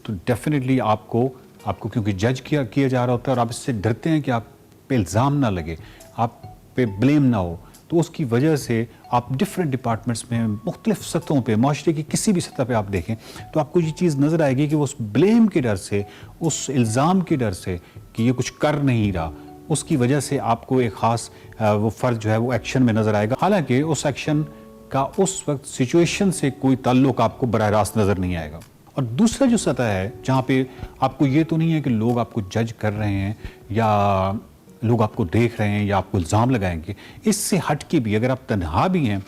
तो डेफिनेटली आपको क्योंकि जज किया जा रहा होता है और आप इससे डरते हैं कि आप पे इल्ज़ाम ना लगे, आप पे ब्लेम ना हो, तो उसकी वजह से आप डिफरेंट डिपार्टमेंट्स में मुख्तलिफ सतहों पे, माशरे की किसी भी सतह पे आप देखें तो आपको ये चीज़ नज़र आएगी कि वो उस ब्लेम के डर से, उस इल्ज़ाम के डर से कि ये कुछ कर नहीं रहा, उसकी वजह से आपको एक ख़ास वो फ़र्ज जो है वो एक्शन में नज़र आएगा, हालांकि उस एक्शन का उस वक्त सिचुएशन से कोई ताल्लुक आपको बराह रास्त नज़र नहीं आएगा। और दूसरा जो सतह है जहाँ पे आपको ये तो नहीं है कि लोग आपको जज कर रहे हैं या लोग आपको देख रहे हैं या आपको इल्ज़ाम लगाएंगे, इससे हट के भी अगर आप तन्हा भी हैं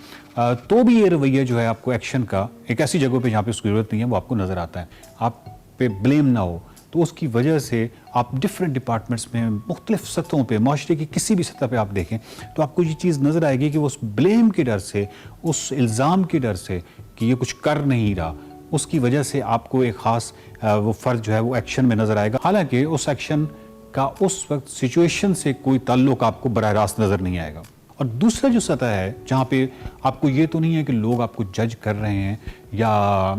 तो भी ये रवैया जो है आपको एक्शन का एक ऐसी जगह पे जहाँ पे उसकी ज़रूरत नहीं है वो आपको नज़र आता है, आप पे ब्लेम ना हो, तो उसकी वजह से आप डिफरेंट डिपार्टमेंट्स में मुख्तलिफ सतहों पे, माशरे की किसी भी सतह पे आप देखें तो आपको ये चीज़ नज़र आएगी कि वो उस ब्लेम के डर से, उस इल्ज़ाम के डर से कि ये कुछ कर नहीं रहा, उसकी वजह से आपको एक ख़ास वो फ़र्ज जो है वो एक्शन में नज़र आएगा, हालांकि उस एक्शन का उस वक्त सिचुएशन से कोई ताल्लुक आपको बराह रास्त नज़र नहीं आएगा। और दूसरा जो सतह है जहाँ पे आपको ये तो नहीं है कि लोग आपको जज कर रहे हैं या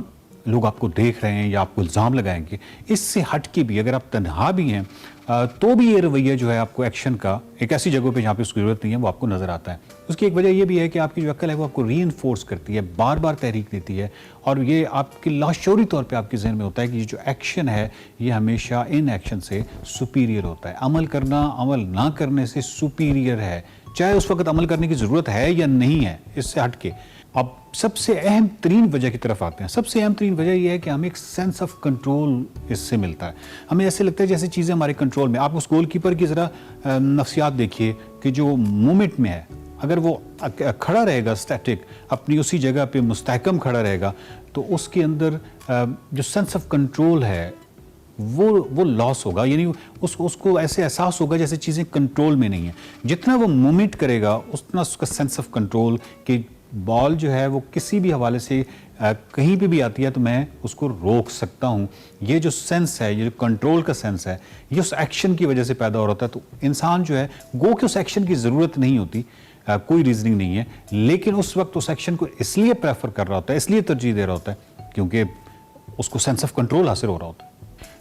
लोग आपको देख रहे हैं या आपको इल्ज़ाम लगाएंगे, इससे हट के भी अगर आप तन्हा भी हैं तो भी ये रवैया जो है आपको एक्शन का एक ऐसी जगह पे जहाँ पे उसकी ज़रूरत नहीं है वो आपको नज़र आता है। उसकी एक वजह ये भी है कि आपकी जो अक्ल है वो आपको रीइंफोर्स करती है, बार बार तहरीक देती है, और ये आपकी लाशौरी तौर पे आपके जहन में होता है कि ये जो एक्शन है ये हमेशा इन एक्शन से सुपीरियर होता है, अमल करना अमल ना करने से सुपीरियर है, चाहे उस वक्त अमल करने की ज़रूरत है या नहीं है, इससे हट के। अब सबसे अहम तरीन वजह की तरफ आते हैं। सबसे अहम तरीन वजह यह है कि हमें एक सेंस ऑफ कंट्रोल इससे मिलता है। हमें ऐसे लगता है जैसे चीज़ें हमारे कंट्रोल में। आप उस गोलकीपर की ज़रा नफ्सियात देखिए कि जो मूवमेंट में है, अगर वो खड़ा रहेगा स्टैटिक, अपनी उसी जगह पे मुस्तहकम खड़ा रहेगा, तो उसके अंदर जो सेंस ऑफ कंट्रोल है वो लॉस होगा, यानी उसको ऐसे एहसास होगा जैसे चीज़ें कंट्रोल में नहीं है। जितना वो मूवमेंट करेगा उतना उसका सेंस ऑफ कंट्रोल कि बॉल जो है वो किसी भी हवाले से कहीं पे भी आती है तो मैं उसको रोक सकता हूँ, ये जो सेंस है, ये जो कंट्रोल का सेंस है, ये उस एक्शन की वजह से पैदा हो रहा है। तो इंसान जो है गो कि उस एक्शन की ज़रूरत नहीं होती, कोई रीजनिंग नहीं है, लेकिन उस वक्त उस एक्शन को इसलिए प्रेफर कर रहा होता है, इसलिए तरजीह दे रहा होता है क्योंकि उसको सेंस ऑफ कंट्रोल हासिल हो रहा होता है।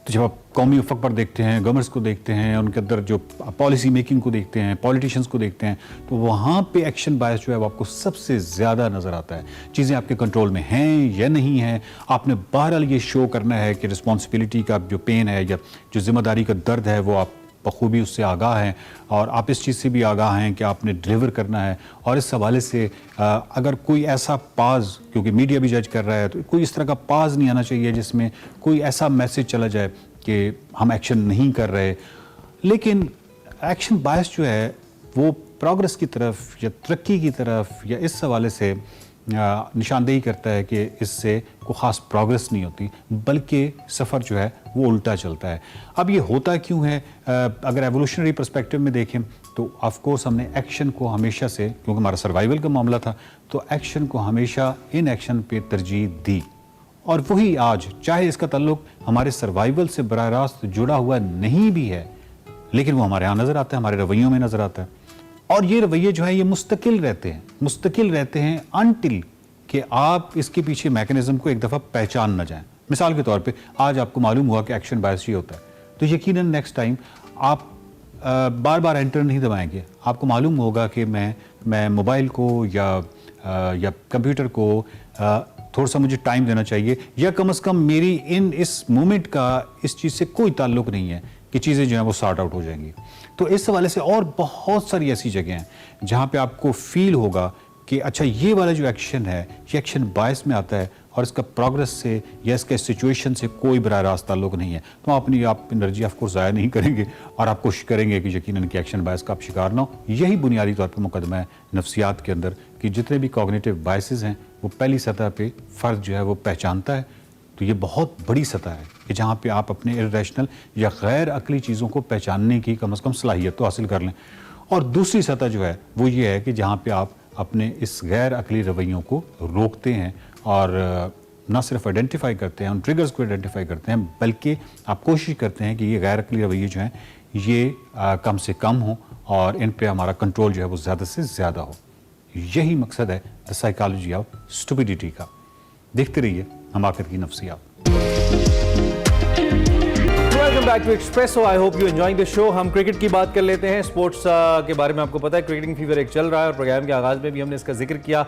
तो जब आप कौमी उफ़क़ पर देखते हैं, गवर्नमेंट्स को देखते हैं, उनके अंदर जो पॉलिसी मेकिंग को देखते हैं, पॉलिटिशियंस को देखते हैं, तो वहाँ पे एक्शन बायस जो है वो आपको सबसे ज़्यादा नज़र आता है। चीज़ें आपके कंट्रोल में हैं या नहीं हैं, आपने बहरहाल ये शो करना है कि रिस्पॉन्सिबिलिटी का जो पेन है या जो ज़िम्मेदारी का दर्द है वो आप बखूबी उससे आगाह हैं, और आप इस चीज़ से भी आगाह हैं कि आपने डिलीवर करना है। और इस हवाले से अगर कोई ऐसा पाज, क्योंकि मीडिया भी जज कर रहा है, तो कोई इस तरह का पाज नहीं आना चाहिए जिसमें कोई ऐसा मैसेज चला जाए कि हम एक्शन नहीं कर रहे। लेकिन एक्शन बायस जो है वो प्रोग्रेस की तरफ या तरक्की की तरफ या इस हवाले से निशानदेही करता है कि इससे कोई ख़ास प्रोग्रेस नहीं होती, बल्कि सफ़र जो है वो उल्टा चलता है। अब ये होता क्यों है? अगर एवोल्यूशनरी पर्सपेक्टिव में देखें तो ऑफ कोर्स हमने एक्शन को हमेशा से, क्योंकि हमारा सर्वाइवल का मामला था, तो एक्शन को हमेशा इन एक्शन पे तरजीह दी, और वही आज, चाहे इसका ताल्लुक हमारे सर्वाइवल से बराह रास्त जुड़ा हुआ नहीं भी है, लेकिन वो हमारे यहाँ नज़र आता है, हमारे रवैयों में नज़र आता है। और ये रवैये जो है ये मुस्तकिल रहते हैं अनटिल कि आप इसके पीछे मैकेनिज्म को एक दफ़ा पहचान न जाएं। मिसाल के तौर पे आज आपको मालूम हुआ कि एक्शन बायस ये होता है, तो यकीनन नेक्स्ट टाइम आप बार बार एंटर नहीं दबाएंगे। आपको मालूम होगा कि मैं मोबाइल को या कंप्यूटर को थोड़ा सा मुझे टाइम देना चाहिए, या कम से कम मेरी इस मोमेंट का इस चीज़ से कोई ताल्लुक नहीं है कि चीज़ें जो हैं वो सॉर्ट आउट हो जाएंगी। तो इस हवाले से और बहुत सारी ऐसी जगह हैं जहाँ पे आपको फील होगा कि अच्छा ये वाला जो एक्शन है ये एक्शन बायस में आता है और इसका प्रोग्रेस से या इसके सिचुएशन से कोई बराह रास्त ताल्लुक नहीं है, तो आप एनर्जी ऑफ कोर्स ज़ाया नहीं करेंगे और आप कोशिश करेंगे कि यकीनन कि एक्शन बायस का आप शिकार ना हो। यही बुनियादी तौर पर मुकदमा है नफ्सियात के अंदर कि जितने भी कॉग्निटिव बायसेस हैं वो पहली सतह पे फ़र्द जो है वो पहचानता है। तो ये बहुत बड़ी सतह है कि जहाँ पे आप अपने इर्रेशनल या गैर अकली चीज़ों को पहचानने की कम से कम सलाहियत तो हासिल कर लें। और दूसरी सतह जो है वो ये है कि जहाँ पे आप अपने इस गैर अकली रवैयों को रोकते हैं और ना सिर्फ आइडेंटिफाई करते हैं, उन ट्रिगर्स को आइडेंटिफाई करते हैं, बल्कि आप कोशिश करते हैं कि ये गैर अकली रवैये जो हैं ये कम से कम हो और इन पे हमारा कंट्रोल जो है वो ज़्यादा से ज़्यादा हो। यही मकसद है द साइकोलॉजी ऑफ स्टुपिडिटी का। देखते रहिए हमाकत की नफ्सियात।
Welcome back to Expresso. I hope you enjoying the show. हम क्रिकेट की बात कर लेते हैं। स्पोर्ट्स के बारे में आपको पता है क्रिकेटिंग फीवर एक चल रहा है और प्रोग्राम के आगाज में भी हमने इसका जिक्र किया।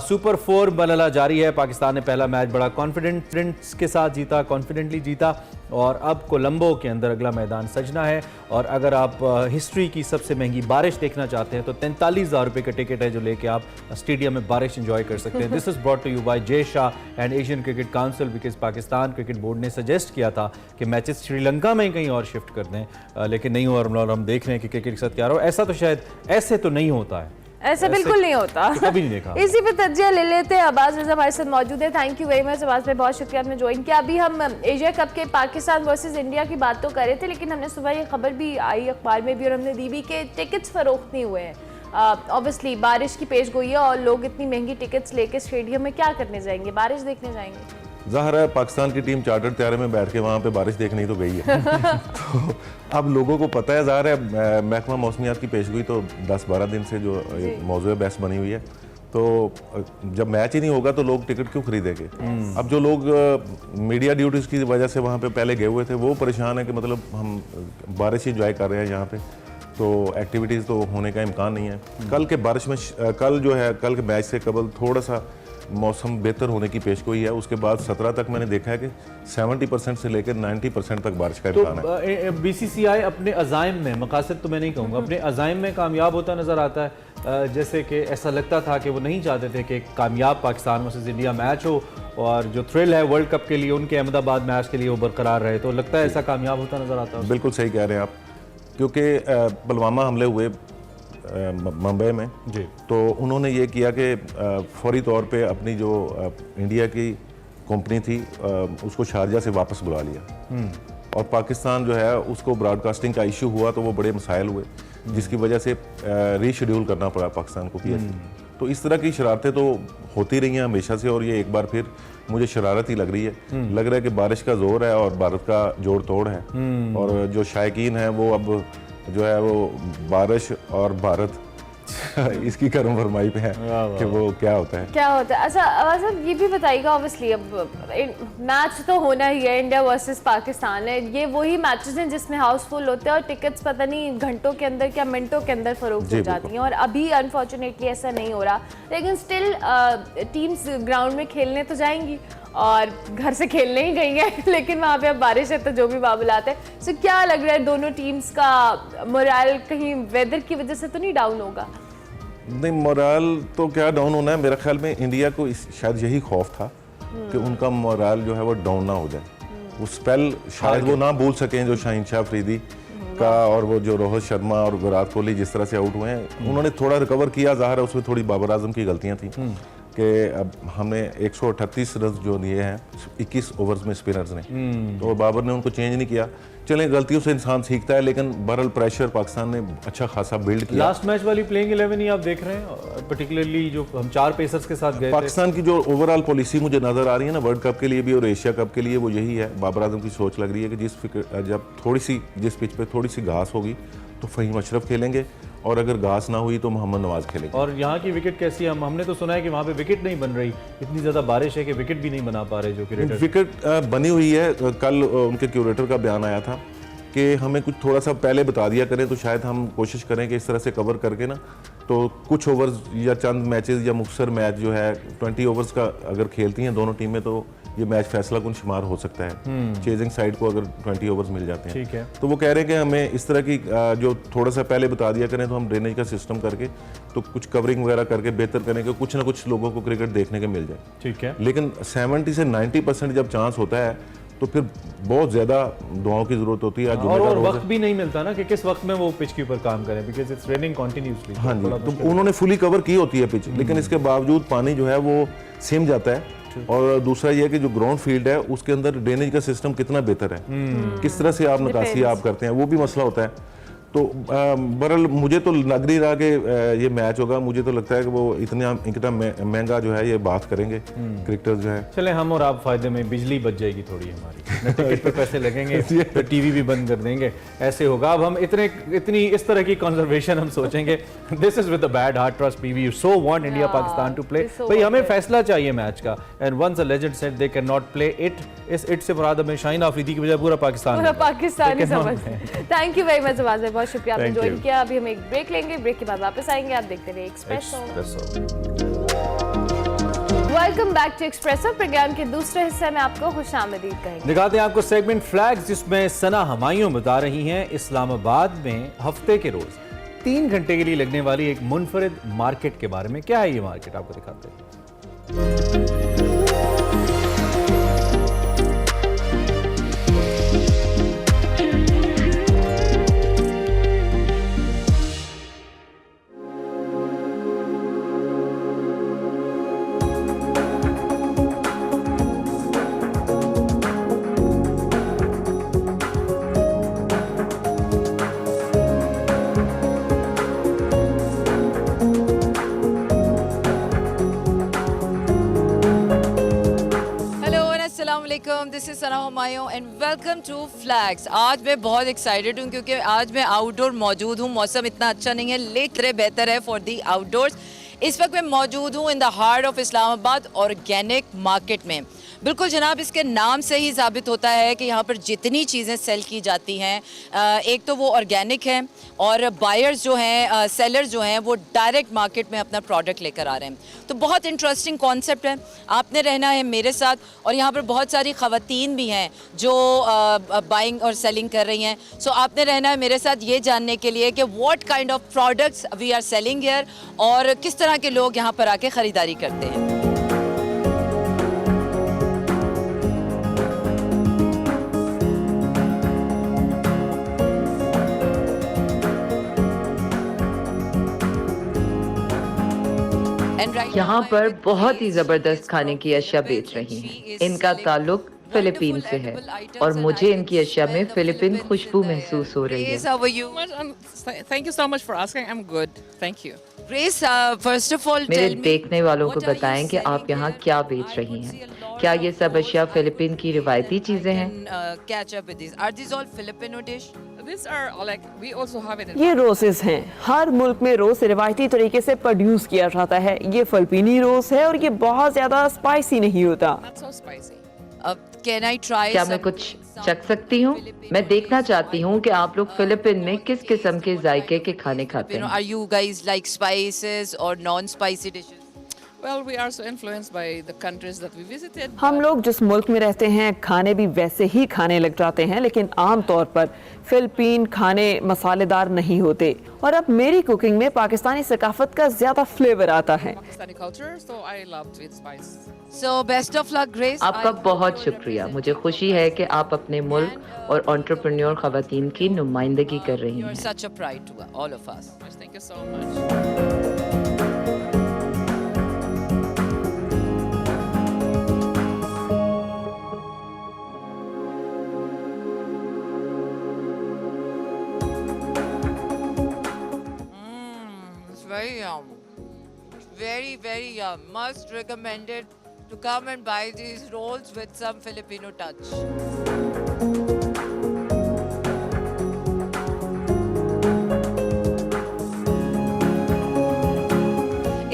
सुपर 4 बनला जारी है। पाकिस्तान ने पहला मैच बड़ा कॉन्फिडेंस के साथ जीता, कॉन्फिडेंटली जीता और अब कोलंबो के अंदर अगला मैदान सजना है। और अगर आप हिस्ट्री की सबसे महंगी बारिश देखना चाहते हैं तो 43,000 रुपये का टिकट है जो लेके आप स्टेडियम में बारिश एंजॉय कर सकते हैं। This is brought to you by Jay Shah and Asian cricket council because Pakistan cricket board ने सजेस्ट किया था कि मैचेस श्रीलंका में कहीं और शिफ्ट कर दें, लेकिन नहीं हुआ और हम देख रहे हैं कि क्रिकेट के साथ क्या रहा। ऐसा तो शायद ऐसे तो नहीं होता है,
ऐसा बिल्कुल नहीं होता,
तो कभी नहीं देखा।
इसी पे तज्जिया ले लेते हैं। अब्बास रज़ा हमारे साथ मौजूद है। Thank you very much Abbas भाई, बहुत शुक्रिया आपने ज्वाइन किया। अभी हम एशिया कप के पाकिस्तान वर्सेस इंडिया की बात तो कर रहे थे, लेकिन हमने सुबह ये खबर भी आई अखबार में भी और हमने दी भी कि टिकट्स फरोख्त नहीं हुए हैं। ऑब्वियसली बारिश की पेश गोई है और लोग इतनी महंगी टिकट्स लेके स्टेडियम में क्या करने जाएंगे? बारिश देखने जाएंगे?
ज़ाहिर है पाकिस्तान की टीम चार्टर तैयारे में बैठ के वहाँ पे बारिश देखने तो गई है। तो अब लोगों को पता है, ज़ाहिर है महकमा मौसमियात की पेशगोई तो 10-12 दिन से जो मौजूद बहस बनी हुई है, तो जब मैच ही नहीं होगा तो लोग टिकट क्यों खरीदेंगे? अब जो लोग मीडिया ड्यूटीज़ की वजह से वहाँ पे पहले गए हुए थे वो परेशान है कि मतलब हम बारिश इंजॉय कर रहे हैं यहाँ पे, तो एक्टिविटीज़ तो होने का इम्कान नहीं है। कल के बारिश में कल के मैच से कबल थोड़ा सा मौसम बेहतर होने की पेशगोई है। उसके बाद 17 तक मैंने देखा है कि 70% से लेकर 90% तक बारिश का इम्कान है।
बीसीसीआई अपने अज़ाइम में, मकासद तो मैं नहीं कहूँगा, अपने अज़ाइम में कामयाब होता नज़र आता है। जैसे कि ऐसा लगता था कि वो नहीं चाहते थे कि कामयाब पाकिस्तान वर्सेस इंडिया मैच हो और जो थ्रिल है वर्ल्ड कप के लिए उनके अहमदाबाद मैच के लिए वो बरकरार रहे, तो लगता है ऐसा कामयाब होता नज़र आता है।
बिल्कुल सही कह रहे हैं आप, क्योंकि पुलवामा हमले हुए मुंबई में
जी,
तो उन्होंने ये किया कि फौरी तौर पे अपनी जो इंडिया की कंपनी थी उसको शारजा से वापस बुला लिया और पाकिस्तान जो है उसको ब्रॉडकास्टिंग का इशू हुआ तो वो बड़े मसाइल हुए जिसकी वजह से रीशेड्यूल करना पड़ा पाकिस्तान को पीएसएल। तो इस तरह की शरारतें तो होती रही हैं हमेशा से और ये एक बार फिर मुझे शरारत ही लग रही है। लग रहा है कि बारिश का जोर है और भारत का जोड़ तोड़ है और जो शायकीन है वो अब जो है वो बारिश और भारत इसकी कर्म फरमाई पे है कि वो क्या होता है।
अच्छा आवाज़ साहब ये भी बताइएगा, ऑब्वियसली अब मैच तो होना ही है, इंडिया वर्सेस पाकिस्तान है, ये वही मैचेस हैं जिसमें हाउसफुल होते हैं और टिकट्स पता नहीं घंटों के अंदर क्या मिनटों के अंदर फरोख्त हो जाती हैं और अभी अनफॉर्चुनेटली ऐसा नहीं हो रहा, लेकिन स्टिल टीम्स ग्राउंड में खेलने तो जाएंगी और घर से खेलने ही गई है, लेकिन वहाँ पे अब बारिश है तो जो भी मामलात है। सो क्या लग रहा है दोनों टीम्स का मोरल कहीं वेदर की वजह से तो नहीं डाउन होगा?
नहीं, मोरल तो क्या डाउन होना है, मेरा ख्याल में इंडिया को शायद यही खौफ था कि उनका मोरल जो है वो डाउन ना हो जाए, वो स्पेल शायद वो ना भूल सकें जो शाहीन शाह अफरीदी का और वो जो रोहित शर्मा और विराट कोहली जिस तरह से आउट हुए हैं उन्होंने थोड़ा रिकवर किया। ज़ाहिर है उसमें थोड़ी बाबर आजम की गलतियाँ थी कि अब हमने 138 रन जो लिए हैं 21 ओवर्स में स्पिनर्स ने, तो बाबर ने उनको चेंज नहीं किया। चलें, गलतियों से इंसान सीखता है, लेकिन बहरहाल प्रेशर पाकिस्तान ने अच्छा खासा बिल्ड किया।
लास्ट मैच वाली प्लेइंग 11 ही आप देख रहे हैं, पर्टिकुलरली जो हम 4 पेसर्स के साथ गए
पाकिस्तान की जो ओवरऑल पॉलिसी मुझे नजर आ रही है ना वर्ल्ड कप के लिए भी और एशिया कप के लिए, वो यही है। बाबर आजम की सोच लग रही है कि जिस पिच पे थोड़ी सी घास होगी तो फहीम अशरफ खेलेंगे और अगर घास ना हुई तो मोहम्मद नवाज खेलेंगे।
और यहाँ की विकेट कैसी है? हमने तो सुना है कि वहाँ पे विकेट नहीं बन रही, इतनी ज़्यादा बारिश है कि विकेट भी नहीं बना पा रहे जो क्रिकेटर।
विकेट बनी हुई है, कल उनके क्यूरेटर का बयान आया था कि हमें कुछ थोड़ा सा पहले बता दिया करें तो शायद हम कोशिश करें कि इस तरह से कवर करके ना तो कुछ ओवर्स या चंद मैचेस या मुख्तसर मैच जो है 20 ओवर्स का अगर खेलती हैं दोनों टीमें तो ये मैच फैसला कुन शुमार हो सकता है चेजिंग साइड को अगर 20 ओवर्स मिल जाते हैं।
ठीक है।
तो वो कह रहे हैं कि हमें इस तरह की जो थोड़ा सा पहले बता दिया करें तो हम ड्रेनेज का सिस्टम करके तो कुछ कवरिंग वगैरह करके बेहतर करें कि कुछ ना कुछ लोगों को क्रिकेट देखने के मिल जाए।
ठीक है।
लेकिन 70 से 90% जब चांस होता है तो फिर बहुत ज़्यादा दुआओं की ज़रूरत होती है। आज जुमे का
और
रोज़
वक्त भी नहीं मिलता ना कि किस वक्त में वो पिच के ऊपर काम करें, बिकॉज इट्स रेनिंग कंटिन्यूअसली।
हाँ जी, तो उन्होंने फुली कवर की होती है पिच, लेकिन इसके बावजूद पानी जो है वो सिम जाता है। और दूसरा ये है कि जो ग्राउंड फील्ड है उसके अंदर ड्रेनेज का सिस्टम कितना बेहतर है, किस तरह से आप निकासी आप करते हैं, वो भी मसला होता है। तो बहरहाल मुझे तो लग नहीं रहा कि ये मैच होगा। मुझे तो लगता है कि वो इतना महंगा जो है ये बात करेंगे क्रिकेटर्स जो है।
चले हम और आप फायदे में, बिजली बच जाएगी थोड़ी हमारी, न टिकट पे पैसे लगेंगे तो टीवी भी बंद कर देंगे, ऐसे होगा। अब हम इतनी इस तरह की कंजर्वेशन हम सोचेंगे। This is with the bad heart trust PV, you so want India Pakistan to play. भाई हमें फैसला चाहिए मैच का, and once a legend said they can not play it, is it से मुराद हमें शाहीन आफरीदी की बजाय पूरा पाकिस्तान
ही समझ। Thank you very much Nawaz भाई, बहुत शुक्रिया आपने
Thank
ज्वाइन
you.
किया। अभी हम एक ब्रेक लेंगे, ब्रेक के बाद वापस आएंगे। आप देखते रहिए Expresso. Welcome back to Expresso. Programme के दूसरे हिस्से में आपको खुशामदीद कहेंगे।
दिखाते हैं आपको सेगमेंट फ्लैग्स, जिसमें सना हमायूं बता रही हैं इस्लामाबाद में हफ्ते के रोज 3 घंटे के लिए लगने वाली एक मुनफरिद मार्केट के बारे में। क्या है ये मार्केट, आपको दिखाते हैं।
This is Sana Humayun and welcome to Flags. आज मैं बहुत एक्साइटेड हूँ क्योंकि आज मैं आउटडोर मौजूद हूँ। मौसम इतना अच्छा नहीं है लेकिन बेहतर है फॉर दी आउटडोर्स। इस वक्त मैं मौजूद हूँ in the heart of Islamabad organic market में। बिल्कुल जनाब, इसके नाम से ही साबित होता है कि यहाँ पर जितनी चीज़ें सेल की जाती हैं, एक तो वो ऑर्गेनिक है और बायर्स जो हैं, सेलर्स जो हैं, वो डायरेक्ट मार्केट में अपना प्रोडक्ट लेकर आ रहे हैं। तो बहुत इंटरेस्टिंग कॉन्सेप्ट है, आपने रहना है मेरे साथ। और यहाँ पर बहुत सारी ख़वातीन भी हैं जो बाइंग और सेलिंग कर रही हैं। सो आपने रहना है मेरे साथ ये जानने के लिए कि what kind of products we are selling here और किस तरह के लोग यहाँ पर आके ख़रीदारी करते हैं।
यहाँ पर बहुत ही जबरदस्त खाने की अशिया बेच रही हैं। इनका ताल्लुक फिलीपीन से है और मुझे इनकी अशिया में फिलीपीन खुशबू महसूस हो रही है।
Thank you so much for asking. I'm good. Thank you.
Grace, first of all,
मेरे
tell me,
देखने वालों को
what are you
बताएं कि आप
selling
यहाँ
here?
क्या बेच रही
I see
हैं।
a lot
क्या
of
ये सब अशिया फिलीपीन की रिवायती चीजें हैं?
catch up with these. Are these all Filipino dish?
These are all like we also have it in.
ये रोसेस हैं। हर मुल्क में रोस रिवायती तरीके से प्रोड्यूस किया जाता है। ये फिलिपीनी रोस है और ये बहुत ज्यादा स्पाइसी नहीं होता।
Not so spicy.
Can I try?
क्या मैं कुछ चख सकती हूँ? मैं देखना चाहती हूँ कि आप लोग फिलीपीन में किस किस्म के जायके के खाने खाते हैं।
Are you guys like spices or non-spicy dishes?
Well, we are so influenced by the countries that we visited.
हम लोग जिस मुल्क में रहते हैं खाने भी वैसे ही खाने लग जाते हैं, लेकिन आम तौर पर फिलिपीन खाने मसालेदार नहीं होते। और अब मेरी कुकिंग में पाकिस्तानी सकाफत का ज्यादा फ्लेवर आता है।
Pakistani culture, so I love to eat spice.
So best of luck, Grace.
आपका बहुत शुक्रिया। मुझे खुशी है कि आप अपने मुल्क और एंटरप्रेन्योर खवातीन की नुमाइंदगी कर रही
You're
हैं।
such a pride to all of us.
Thank you so much.
It's very yum. Very, very yum. Must recommend it to come and buy these rolls with some Filipino touch.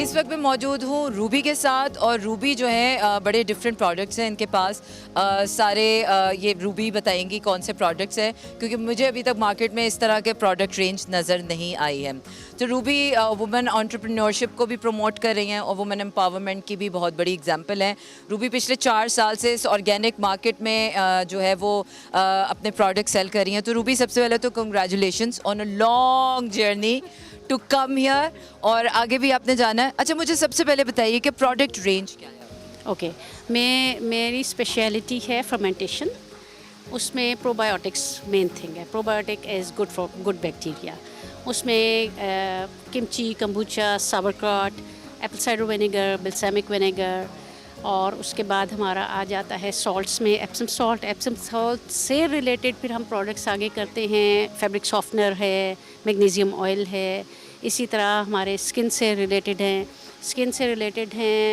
इस वक्त मैं मौजूद हूँ Ruby के साथ, और Ruby जो है बड़े डिफरेंट प्रोडक्ट्स हैं इनके पास। सारे ये रूबी बताएंगी कौन से प्रोडक्ट्स हैं, क्योंकि मुझे अभी तक मार्केट में इस तरह के प्रोडक्ट रेंज नज़र नहीं आई है। तो रूबी वुमेन एंटरप्रेन्योरशिप को भी प्रमोट कर रही हैं और वुमेन एम्पावरमेंट की भी बहुत बड़ी एग्जांपल है। रूबी पिछले 4 साल से इस ऑर्गेनिक मार्केट में जो है वो अपने प्रोडक्ट सेल कर रही हैं। तो रूबी, सबसे पहले तो congratulations on a long journey to come here, और आगे भी आपने जाना है। अच्छा, मुझे सबसे पहले बताइए कि प्रोडक्ट रेंज क्या है?
ओके, मेरी स्पेशलिटी है फर्मेंटेशन। उसमें प्रोबायोटिक्स मेन थिंग है। Probiotic is good for good bacteria. उसमें kimchi, kombucha, sauerkraut, apple cider vinegar, balsamic vinegar, और उसके बाद हमारा आ जाता है सॉल्ट्स में एप्सम सॉल्ट से रिलेटेड फिर हम प्रोडक्ट्स आगे करते हैं। फैब्रिक सॉफ्टनर है, मैग्नीशियम ऑयल है, इसी तरह हमारे स्किन से रिलेटेड हैं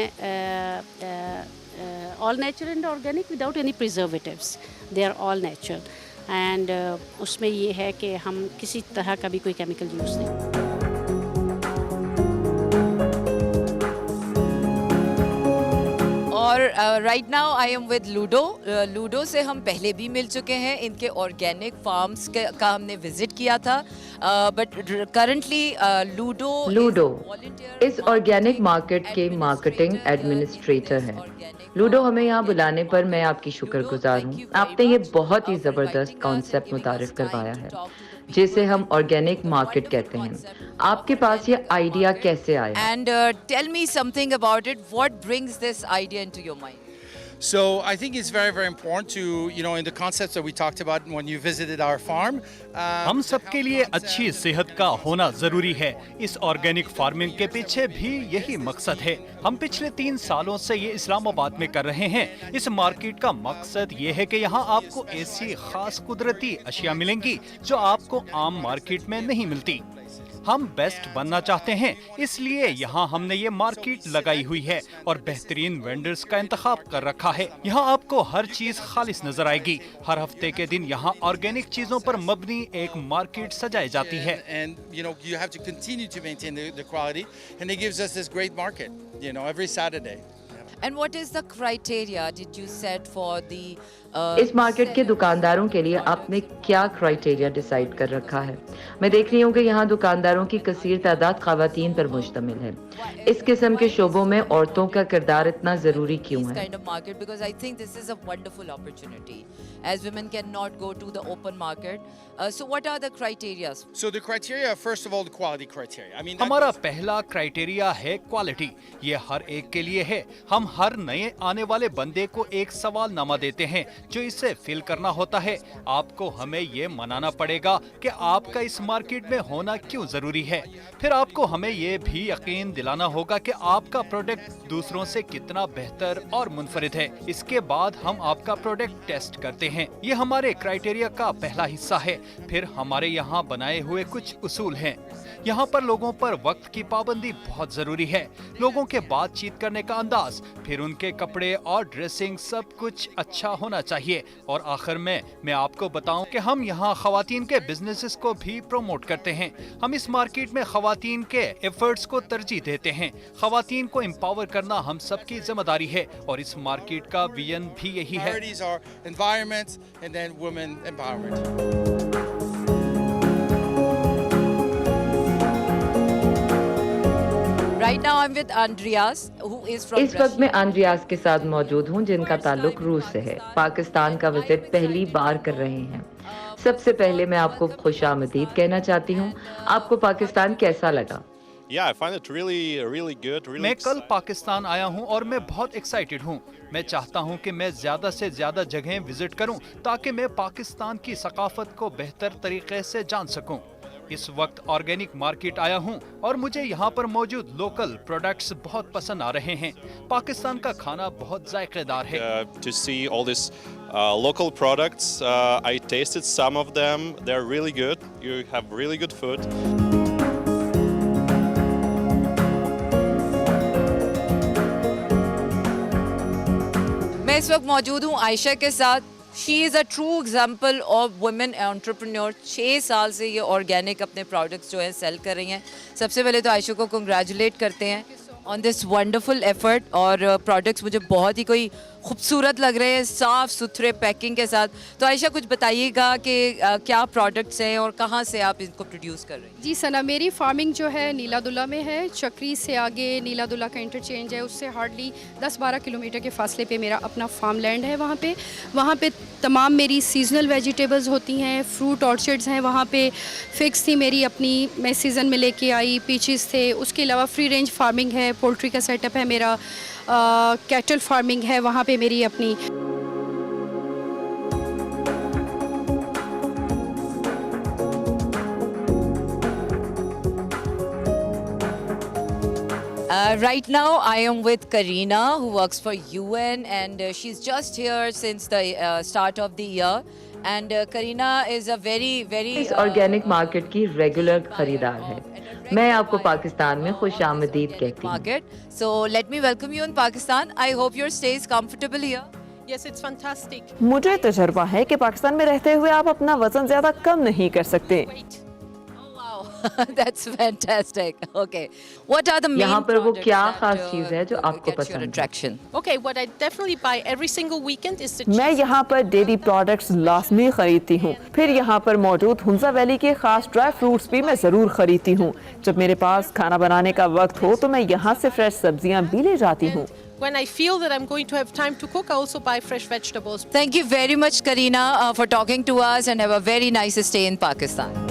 all natural and organic without any preservatives, they are all natural. And उसमें ये है कि हम किसी तरह का भी कोई केमिकल यूज़ नहीं।
और right now I am with ludo. Ludo से हम पहले भी मिल चुके हैं, इनके ऑर्गेनिक फार्म्स का हमने विजिट किया था, बट करंटली लूडो
इस ऑर्गेनिक मार्केट के मार्केटिंग एडमिनिस्ट्रेटर हैं। लूडो, हमें यहाँ बुलाने पर मैं आपकी शुक्रगुजार हूँ। आपने ये बहुत ही ज़बरदस्त कॉन्सेप्ट मुतारिफ करवाया है, जिसे हम ऑर्गेनिक मार्केट कहते हैं। आपके पास ये आइडिया कैसे आया?
And tell me something about it, what brings this idea into your mind?
So I think it's very, very important to, in the concepts that we talked about when you visited our farm.
हम सबके लिए अच्छी सेहत का होना जरूरी है। इस ऑर्गेनिक फार्मिंग के पीछे भी यही मकसद है। हम पिछले 3 सालों से ये इस्लामाबाद में कर रहे हैं। इस मार्केट का मकसद ये है कि यहाँ आपको ऐसी खास कुदरती अशिया मिलेंगी जो आपको आम मार्केट में नहीं मिलती। हम बेस्ट बनना चाहते हैं, इसलिए यहाँ हमने ये मार्केट लगाई हुई है और बेहतरीन वेंडर्स का इंतखाब कर रखा है। यहाँ आपको हर चीज खालिस नजर आएगी। हर हफ्ते के दिन यहाँ ऑर्गेनिक चीजों पर मबनी एक मार्केट सजाई जाती है।
And you have to continue to maintain the quality, and it gives us this great market, every Saturday.
And what is the criteria did you set for the
इस मार्केट के दुकानदारों के लिए आपने क्या क्राइटेरिया डिसाइड कर रखा है? मैं देख रही हूँ कि यहाँ दुकानदारों की कसीर तादाद ख़वातीन पर मुश्तमिल है। इस किस्म के शोबों में औरतों का किरदार इतना ज़रूरी क्यों है?
kind of market, because I think this is a wonderful opportunity as women cannot go to the open market. So what are the criteria?
So the criteria, first of all, the quality criteria. I mean,
हमारा पहला criteria है quality. ये हर एक के लिए है। हम हर नए आने वाले बंदे को एक सवालनामा देते हैं जो इसे फिल करना होता है। आपको हमें ये मनाना पड़ेगा कि आपका इस मार्केट में होना क्यों जरूरी है। फिर आपको हमें ये भी यकीन दिलाना होगा कि आपका प्रोडक्ट दूसरों से कितना बेहतर और मुनफरिद है। इसके बाद हम आपका प्रोडक्ट टेस्ट करते हैं। ये हमारे क्राइटेरिया का पहला हिस्सा है। फिर हमारे यहाँ बनाए हुए कुछ उसूल हैं। यहाँ पर लोगों पर वक्त की पाबंदी बहुत जरूरी है। लोगों के बातचीत करने का अंदाज, फिर उनके कपड़े और ड्रेसिंग, सब कुछ अच्छा होना चाहिए। और आखिर में मैं आपको बताऊं कि हम यहाँ खवातीन के बिजनेसेस को भी प्रमोट करते हैं। हम इस मार्केट में खवातीन के एफर्ट्स को तरजीह देते हैं। खवातीन को एम्पावर करना हम सबकी जिम्मेदारी है और इस मार्केट का विजन भी यही है।
priorities are environment and then women empowerment.
Right now I'm with Andreas, who is from
इस वक्त मैं आंद्रियास के साथ मौजूद हूँ, जिनका ताल्लुक रूस से है। पाकिस्तान का विजिट पहली बार कर रहे हैं। सबसे पहले मैं आपको खुशामदीद कहना चाहती हूँ। आपको पाकिस्तान कैसा लगा?
Yeah, I find it really good.
मैं कल पाकिस्तान आया हूं और मैं बहुत एक्साइटेड हूं। मैं चाहता हूं कि मैं ज्यादा से ज्यादा जगहें विजिट करूं ताकि मैं पाकिस्तान की सकाफत को बेहतर तरीके से जान सकूं। इस वक्त ऑर्गेनिक मार्केट आया हूं और मुझे यहाँ पर मौजूद लोकल प्रोडक्ट्स बहुत पसंद आ रहे हैं। पाकिस्तान का खाना बहुत जायकेदार है।
To see all these local products, I tasted some of them. They're really good. You have really good food.
मैं इस वक्त मौजूद हूँ आयशा के साथ। She is a true example of women entrepreneur. 6 साल से ये ऑर्गेनिक अपने प्रोडक्ट्स जो है सेल कर रही हैं। सबसे पहले तो आयशा को कंग्रेचुलेट करते हैं। On this wonderful effort. और प्रोडक्ट्स मुझे बहुत ही कोई खूबसूरत लग रहे हैं, साफ़ सुथरे पैकिंग के साथ। तो आयशा कुछ बताइएगा कि क्या प्रोडक्ट्स हैं और कहाँ से आप इनको प्रोड्यूस कर रहे हैं?
जी सना, मेरी फार्मिंग जो है नीलादुल्ला में है। चक्री से आगे नीलादुल्ला का इंटरचेंज है, उससे हार्डली 10-12 किलोमीटर के फासले पे मेरा अपना फार्म लैंड है। वहाँ पे तमाम मेरी सीजनल वेजिटेबल्स होती हैं, फ्रूट ऑर्चर्ड्स हैं। वहाँ पे फिक्स थी मेरी अपनी, मैं सीज़न में लेके आई, पीचेस थे। उसके अलावा फ्री रेंज फार्मिंग है, पोल्ट्री का सेटअप है मेरा, कैटल फार्मिंग है वहाँ पे मेरी अपनी।
Right now I am with Karina, who works for UN, and she's just here since the start of the year. And Karina is a very
इस ऑर्गेनिक मार्केट की रेगुलर खरीदार है। मैं आपको पाकिस्तान में खुशामदीद कहती हूँ।
market. So let me welcome you in Pakistan. I hope your stay is comfortable here.
Yes, it's fantastic.
मुझे तजर्बा है कि पाकिस्तान में रहते हुए आप अपना वजन ज्यादा कम नहीं कर सकते।
That's fantastic. Okay. What are the main
यहाँ पर वो
products
क्या
that,
खास चीज है जो आपको
gets your
पसंद है?
attraction?
Okay, what I definitely buy every single weekend is the
मैं यहाँ पर डेयरी प्रोडक्ट्स लाजमी खरीदती हूँ। फिर यहाँ पर मौजूद हुंजा वैली के खास ड्राई फ्रूट्स भी मैं ज़रूर खरीदती हूँ। जब मेरे पास खाना बनाने का वक्त हो तो मैं यहाँ से फ्रेश सब्जियाँ भी ले जाती हूँ।
When I feel that I'm going to have time to cook, I also buy fresh vegetables.
Thank you very much, Karina, for talking to us, and have a very nice stay in Pakistan.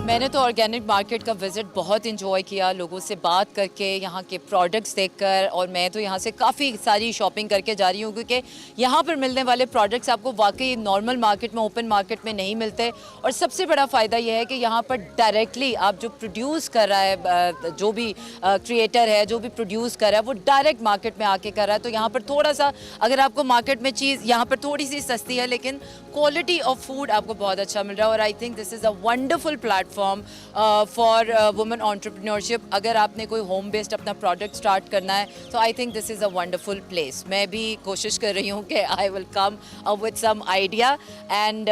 मैंने तो organic market का visit बहुत enjoy किया, लोगों से बात करके, यहाँ के प्रोडक्ट्स देखकर। और मैं तो यहाँ से काफ़ी सारी शॉपिंग करके जा रही हूँ, क्योंकि यहाँ पर मिलने वाले प्रोडक्ट्स आपको वाकई नॉर्मल मार्केट में, ओपन मार्केट में नहीं मिलते। और सबसे बड़ा फ़ायदा यह है कि यहाँ पर डायरेक्टली आप जो प्रोड्यूस कर रहा है, जो भी क्रिएटर है, जो भी प्रोड्यूस कर रहा है, वो डायरेक्ट मार्केट में आके कर रहा है। तो यहाँ पर थोड़ा सा, अगर आपको मार्केट में चीज़ यहाँ पर थोड़ी सी सस्ती है, लेकिन क्वालिटी ऑफ फूड आपको बहुत अच्छा मिल रहा है। और I think this is a wonderful platform for women entrepreneurship. अगर आपने कोई होम बेस्ड अपना प्रोडक्ट स्टार्ट करना है, तो I think this is a wonderful place. मैं भी कोशिश कर रही हूँ कि I will come up with some idea, and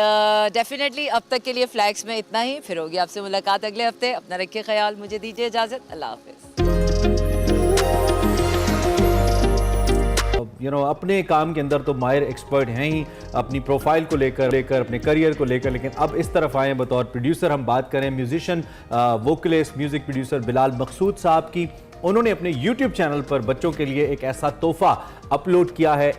definitely अब तक के लिए फ्लैग्स में इतना ही। फिर होगी आपसे मुलाकात अगले हफ्ते। अपना रखिए ख्याल, मुझे दीजिए इजाज़त। अल्लाह हाफिज़।
अपने काम के अंदर तो माहिर एक्सपर्ट हैं ही, अपनी प्रोफाइल को लेकर अपने करियर को लेकर, लेकिन अब इस तरफ आए बतौर प्रोड्यूसर। हम बात करें musician, vocalist, music producer Bilal Maqsood साहब की। उन्होंने अपने यूट्यूब चैनल पर बच्चों के लिए एक ऐसा तोहफा अपलोड किया है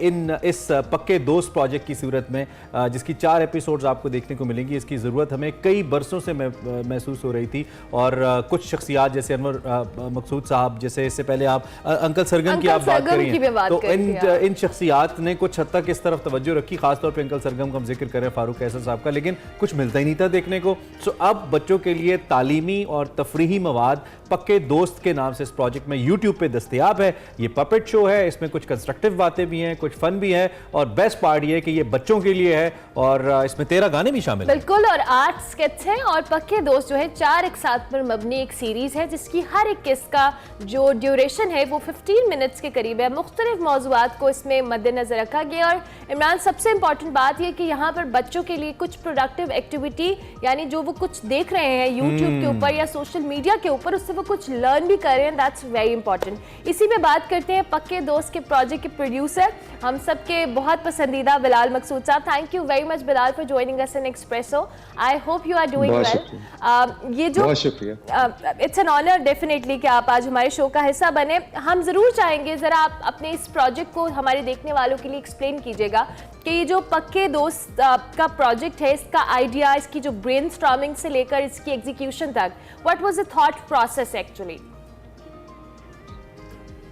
इस पक्के दोस्त प्रोजेक्ट की सूरत में, जिसकी 4 एपिसोड्स आपको देखने को मिलेंगी। इसकी ज़रूरत हमें कई बरसों से महसूस हो रही थी। और कुछ शख्सियात जैसे अनवर मकसूद साहब, जैसे इससे पहले आप अंकल सरगम की आप बात करिए, तो इन शख्सियात ने कुछ हद तक इस तरफ तवज्जो रखी। खासतौर पर अंकल सरगम का हम जिक्र करें, फारूक कैसर साहब का, लेकिन कुछ मिलता ही नहीं था देखने को। सो अब बच्चों के लिए तालीमी और तफरीही मवाद पक्के दोस्त के नाम से इस प्रोजेक्ट में यूट्यूब पे दस्तयाब है। ये पपेट शो है, इसमें कुछ कंस्ट्रक्टिव बातें भी हैं, कुछ फन भी है, और बेस्ट पार्ट ये है कि ये बच्चों के लिए है, और इसमें 13 गाने भी शामिल हैं।
बिल्कुल, और 8 स्केट्स हैं। और पक्के दोस्त जो है 4 एक साथ पर मबनी एक सीरीज है, जिसकी हर एक किस्त का जो ड्यूरेशन है वो 15 मिनट्स के करीब है। मुख्तलिफ मौज़ूआत को इसमें मद्देनजर रखा गया। और इमरान, सबसे इंपॉर्टेंट बात यह कि यहाँ पर बच्चों के लिए कुछ प्रोडक्टिव एक्टिविटी, यानी जो वो कुछ देख रहे हैं यूट्यूब के ऊपर या सोशल मीडिया के ऊपर, उससे वो कुछ लर्न भी कर रहे हैं। That's very important. इसी पे बात करते हैं पक्के दोस्त के प्रोजेक्ट के प्रोड्यूसर, हम सबके बहुत पसंदीदा Bilal Maqsood Sahab. Thank you very much Bilal for joining us in Expresso. I hope you are doing well. ये जो
बहुत शुक्रिया,
इट्स एन ऑनर डेफिनेटली कि आप आज हमारे शो का हिस्सा बने। हम ज़रूर चाहेंगे ज़रा आप अपने इस प्रोजेक्ट को हमारे देखने वालों के लिए एक्सप्लेन कीजिएगा कि ये जो पक्के दोस्त का प्रोजेक्ट है, इसका आइडिया, इसकी जो ब्रेनस्टॉर्मिंग से लेकर इसकी एग्जीक्यूशन तक, what was the thought process actually?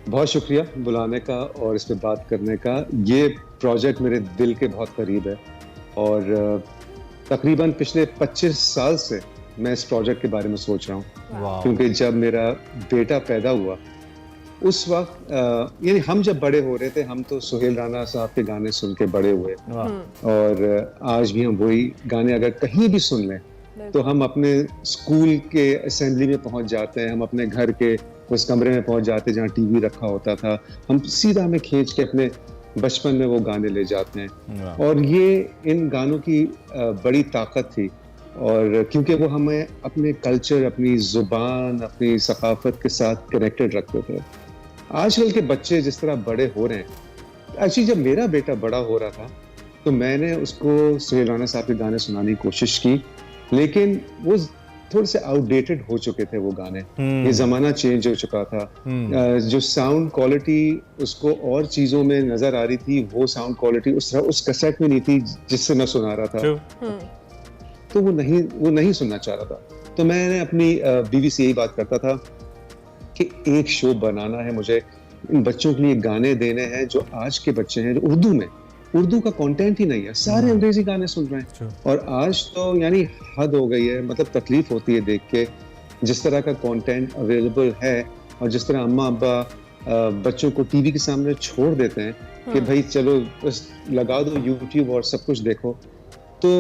बहुत शुक्रिया बुलाने का और इस पे बात करने का। ये प्रोजेक्ट मेरे दिल के बहुत करीब है, और तकरीबन पिछले 25 साल से मैं इस प्रोजेक्ट के बारे में सोच रहा हूँ। क्योंकि जब मेरा बेटा पैदा हुआ उस वक्त, यानी हम जब बड़े हो रहे थे, हम तो सुहेल राना साहब के गाने सुन के बड़े हुए, और आज भी हम वही गाने अगर कहीं भी सुन लें तो हम अपने स्कूल के असेंबली में पहुंच जाते हैं, हम अपने घर के उस कमरे में पहुंच जाते हैं जहाँ टीवी रखा होता था, हम सीधा में खींच के अपने बचपन में वो गाने ले जाते हैं। और ये इन गानों की बड़ी ताकत थी, और क्योंकि वो हमें अपने कल्चर, अपनी ज़ुबान, अपनी सकाफत के साथ कनेक्टेड रखते थे। आजकल के बच्चे जिस तरह बड़े हो रहे हैं, एक्चुअली जब मेरा बेटा बड़ा हो रहा था तो मैंने उसको सुहेल राना साहब के गाने सुनाने की कोशिश की, लेकिन वो थोड़े से आउटडेटेड हो चुके थे वो गाने। ये ज़माना चेंज हो चुका था। जो साउंड क्वालिटी उसको और चीज़ों में नज़र आ रही थी, वो साउंड क्वालिटी उस तरह उस कैसेट में नहीं थी जिससे मैं सुना रहा था। तो वो नहीं सुनना चाह रहा था। तो मैंने अपनी बीवी से यही बात करता था कि एक शो बनाना है मुझे, इन बच्चों के लिए गाने देने हैं जो आज के बच्चे हैं, जो उर्दू का कंटेंट ही नहीं है, सारे अंग्रेजी गाने सुन रहे हैं। और आज तो यानी हद हो गई है, मतलब तकलीफ होती है देख के जिस तरह का कंटेंट अवेलेबल है, और जिस तरह अम्मा अब्बा बच्चों को टीवी के सामने छोड़ देते हैं कि भाई चलो बस लगा दो यूट्यूब और सब कुछ देखो। तो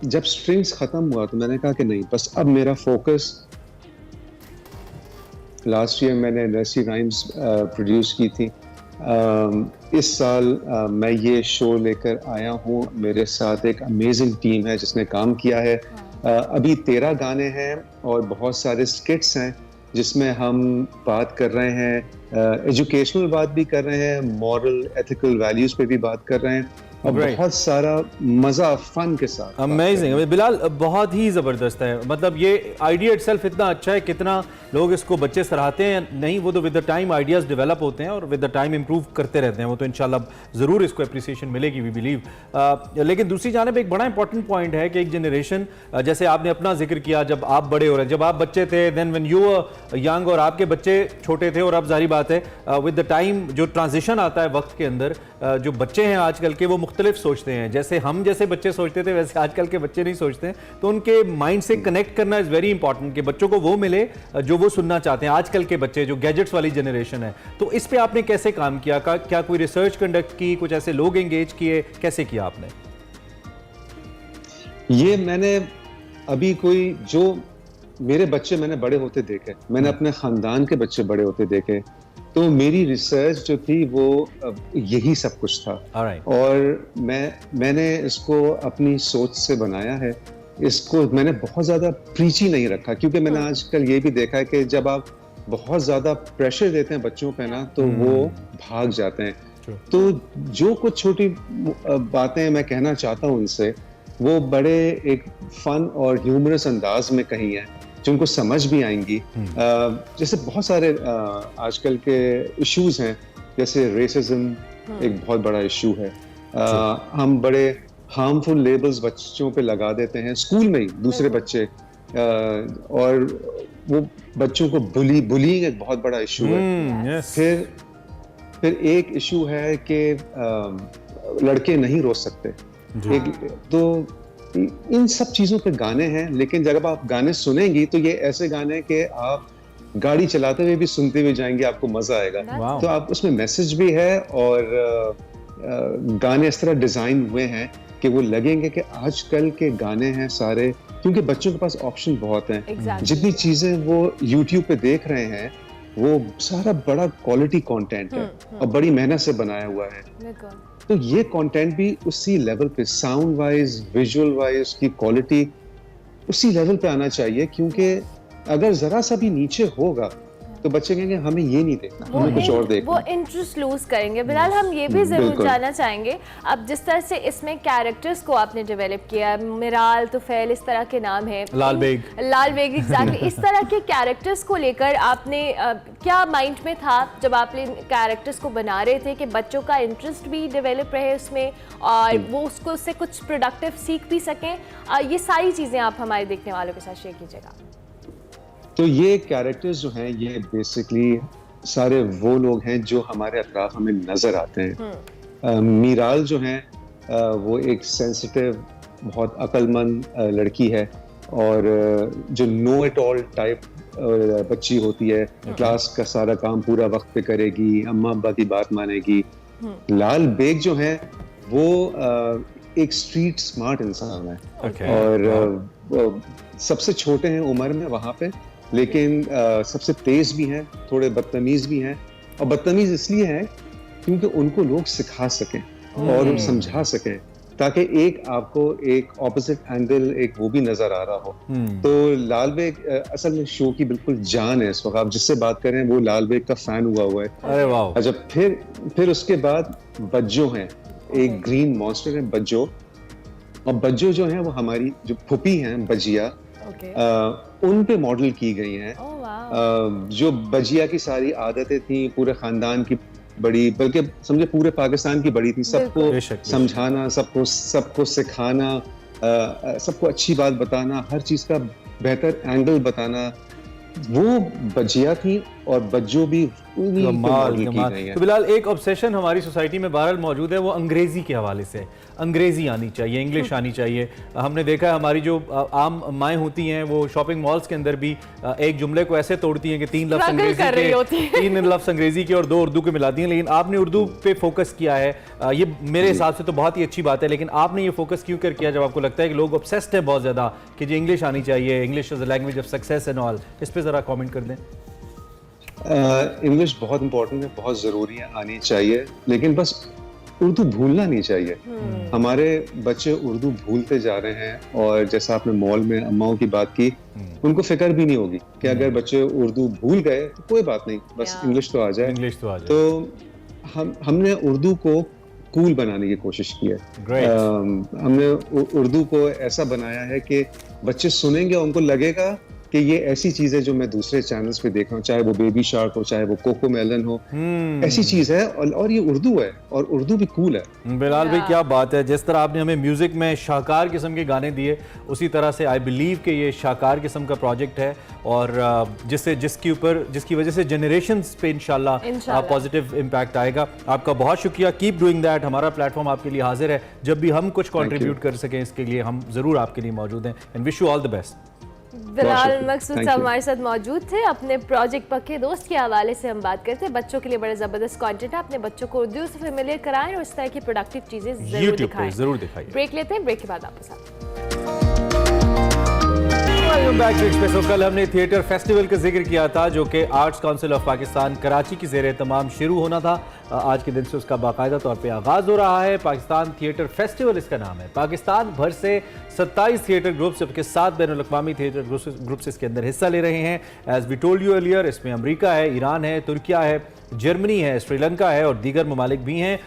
जब स्ट्रिंग्स खत्म हुआ तो मैंने कहा कि नहीं, बस अब मेरा फोकस, लास्ट ईयर मैंने नर्सरी राइम्स प्रोड्यूस की थी। इस साल मैं ये शो लेकर आया हूँ, मेरे साथ एक अमेजिंग टीम है जिसने काम किया है। अभी 13 गाने हैं और बहुत सारे स्किट्स हैं जिसमें हम बात कर रहे हैं, एजुकेशनल बात भी कर रहे हैं, मॉरल एथिकल वैल्यूज पे भी बात कर रहे हैं, और बहुत सारा मजा फन के साथ।
अमेजिंग बिलाल, बहुत ही जबरदस्त है। मतलब ये आइडिया इटसेल्फ इतना अच्छा है, कितना लोग इसको बच्चे सराहते हैं। नहीं, वो तो with the time ideas develop होते हैं और विद द टाइम इंप्रूव करते रहते हैं। वो तो इंशाल्लाह ज़रूर इसको अप्रिसिएशन मिलेगी, वी बिलीव। लेकिन दूसरी जानिब एक बड़ा इंपॉर्टेंट पॉइंट है कि एक जनरेशन, जैसे आपने अपना जिक्र किया, जब आप बड़े हो रहे हैं, जब आप बच्चे थे, then when you were young और आपके बच्चे छोटे थे, और अब जाहिर बात है विद द टाइम जो ट्रांजिशन आता है वक्त के अंदर, जो बच्चे हैं आजकल के वो मुख्तलिफ सोचते हैं। जैसे हम जैसे बच्चे सोचते थे वैसे आजकल के बच्चे नहीं सोचते हैं। तो उनके माइंड से कनेक्ट करना इज़ वेरी इंपॉर्टेंट कि बच्चों को वो मिले जो वो सुनना चाहते हैं। आजकल के बच्चे जो गैजेट्स वाली जनरेशन है, तो इस पे आपने कैसे काम किया? क्या कोई रिसर्च कंडक्ट की, कुछ ऐसे लोग एंगेज किए, कैसे किया आपने?
ये मैंने अभी कोई जो मेरे बच्चे मैंने बड़े होते देखे, मैंने अपने खानदान के बच्चे बड़े होते देखे, तो मेरी रिसर्च जो थी वो यही सब कुछ था। और मैंने इसको अपनी सोच से बनाया है। इसको मैंने बहुत ज़्यादा प्रीची नहीं रखा, क्योंकि मैंने आजकल ये भी देखा है कि जब आप बहुत ज़्यादा प्रेशर देते हैं बच्चों पे ना, तो वो भाग जाते हैं। तो जो कुछ छोटी बातें मैं कहना चाहता हूँ उनसे, वो बड़े एक फन और ह्यूमरस अंदाज में कही है जो उनको समझ भी आएंगी। जैसे बहुत सारे आजकल के इश्यूज हैं, जैसे रेसिज्म एक बहुत बड़ा इशू है। हम बड़े हार्मफुल लेबल्स बच्चों पे लगा देते हैं स्कूल में ही, दूसरे बच्चे, और वो बच्चों को बुलिंग एक बहुत बड़ा इशू है। फिर एक इशू है कि लड़के नहीं रो सकते। तो इन सब चीजों पे गाने हैं, लेकिन जब आप गाने सुनेंगी तो ये ऐसे गाने कि आप गाड़ी चलाते हुए भी सुनते हुए जाएंगे, आपको मजा आएगा। तो आप उसमें मैसेज भी है, और गाने इस तरह डिजाइन हुए हैं कि वो लगेंगे कि आजकल के गाने हैं सारे, क्योंकि बच्चों के पास ऑप्शन बहुत हैं। जितनी चीजें वो YouTube पे देख रहे हैं वो सारा बड़ा क्वालिटी कंटेंट है और बड़ी मेहनत से बनाया हुआ है। तो ये कंटेंट भी उसी लेवल पे, साउंड वाइज, विजुअल वाइज की क्वालिटी उसी लेवल पे आना चाहिए, क्योंकि अगर जरा सा भी नीचे होगा तो बच्चे कहेंगे हमें ये नहीं देखना, हमें कुछ और देखना।
वो इंटरेस्ट लूज करेंगे। बिलाल, हम ये भी जरूर जानना चाहेंगे, अब जिस तरह से इसमें कैरेक्टर्स को आपने डेवलप किया, मिराल, तुफैल, इस तरह के नाम हैं, लाल बेग एग्जैक्टली, इस तरह के कैरेक्टर्स को लेकर आपने क्या माइंड में था जब आप कैरेक्टर्स को बना रहे थे कि बच्चों का इंटरेस्ट भी डेवलप रहे उसमें और वो उसको उससे कुछ प्रोडक्टिव सीख भी सकें? ये सारी चीज़ें आप हमारे देखने वालों के साथ शेयर कीजिएगा।
तो ये कैरेक्टर्स जो हैं ये बेसिकली सारे वो लोग हैं जो हमारे अतराफ हमें नजर आते हैं। मीराल जो है वो एक सेंसिटिव, बहुत अक्लमंद लड़की है, और जो नो इट ऑल टाइप बच्ची होती है, क्लास का सारा काम पूरा वक्त पे करेगी, अम्मा अब्बा की बात मानेगी। लाल बेग जो है वो एक स्ट्रीट स्मार्ट इंसान है, और सबसे छोटे हैं उम्र में वहाँ पे, लेकिन सबसे तेज भी हैं, थोड़े बदतमीज भी हैं। और बदतमीज इसलिए हैं क्योंकि उनको लोग सिखा सकें और समझा सकें, ताकि एक आपको एक ऑपोजिट एंगल एक वो भी नजर आ रहा हो। तो लाल बेग असल में शो की बिल्कुल जान है। इस वक्त आप जिससे बात कर रहे हैं वो लाल बेग का फैन हुआ है।
अरे वाह।
अच्छा, फिर उसके बाद बज्जो हैं, एक ग्रीन मॉन्स्टर है बज्जो, और बज्जो जो है वो हमारी जो फुपी हैं बजिया, उन पे मॉडल की गई हैं। जो बजिया की सारी आदतें थी पूरे खानदान की बड़ी, बल्कि समझे पूरे पाकिस्तान की बड़ी थी, सबको समझाना, सबको सिखाना, सबको अच्छी बात बताना, हर चीज का बेहतर एंगल बताना, वो बजिया थी और बज्जो भी
कमाल। तो बिलाल, एक ऑब्सेशन हमारी सोसाइटी में बहरहाल मौजूद है, वो अंग्रेजी के हवाले से। अंग्रेजी आनी चाहिए, इंग्लिश आनी चाहिए। हमने देखा है हमारी जो आम माएँ होती हैं वो शॉपिंग मॉल्स के अंदर भी एक जुमले को ऐसे तोड़ती हैं कि 3 लफ्ज़ अंग्रेजी के और 2 उर्दू के मिलाती हैं। लेकिन आपने उर्दू पे फोकस किया है, ये मेरे हिसाब से तो बहुत ही अच्छी बात है। लेकिन आपने ये फोकस क्यों कर किया जब आपको लगता है कि लोग ऑब्सेस्ड हैं बहुत ज़्यादा कि जी इंग्लिश आनी चाहिए, English is the language of success and all? इस पर ज़रा कॉमेंट कर दें।
इंग्लिश बहुत इंपॉर्टेंट है, बहुत ज़रूरी है, आनी चाहिए, लेकिन बस उर्दू भूलना नहीं चाहिए। हमारे बच्चे उर्दू भूलते जा रहे हैं, और जैसा आपने मॉल में अम्माओं की बात की, उनको फिक्र भी नहीं होगी कि अगर बच्चे उर्दू भूल गए तो कोई बात नहीं, बस इंग्लिश तो आ जाए। तो हमने उर्दू को कूल बनाने की कोशिश की है। हमने उर्दू को ऐसा बनाया है कि बच्चे सुनेंगे, उनको लगेगा कि ये ऐसी चीज है जो मैं दूसरे चैनल्स पे देख रहा हूँ, चाहे वो बेबी शार्क हो, चाहे वो कोको मेलन हो, ऐसी चीज है, और ये उर्दू है, और उर्दू भी कूल है।
बिलाल भाई, क्या बात है। जिस तरह आपने हमें म्यूजिक में शाहकार किस्म के गाने दिए, उसी तरह से आई बिलीव कि ये शाहकार किस्म का प्रोजेक्ट है, और जिसकी वजह से जनरेशंस पे इंशाल्लाह पॉजिटिव इम्पैक्ट आएगा। आपका बहुत शुक्रिया, कीप डूइंग दैट। हमारा प्लेटफॉर्म आपके लिए हाजिर है, जब भी हम कुछ कंट्रीब्यूट कर सकें इसके लिए हम जरूर आपके लिए मौजूद हैं, and wish you all the best.
Bilal Maqsood साहब हमारे साथ मौजूद थे। अपने प्रोजेक्ट पक्के दोस्त के हवाले से हम बात करते हैं। बच्चों के लिए बड़ा ज़बरदस्त कंटेंट है, अपने बच्चों को उर्दू से फेमिलियर कराएं और इस तरह की प्रोडक्टिव चीज़ें जरूर दिखाएं। ब्रेक लेते हैं, ब्रेक के बाद वापस आते हैं। Welcome back to Expresso. कल हमने थिएटर फेस्टिवल का जिक्र किया था जो कि arts council of Pakistan Karachi की ज़ेर तमाम शुरू होना था। आज के दिन से उसका बाकायदा तौर पे आगाज़ हो रहा है। पाकिस्तान थिएटर फेस्टिवल इसका नाम है। पाकिस्तान भर से 27 थिएटर ग्रुप्स, जबकि 7 बैनुल-अक़वामी थिएटर ग्रुप्स इसके अंदर हिस्सा ले रहे हैं। As we told you earlier, इसमें अमरीका है, ईरान है, तुर्किया है, जर्मनी है, श्रीलंका है और दीगर ममालिक भी हैं।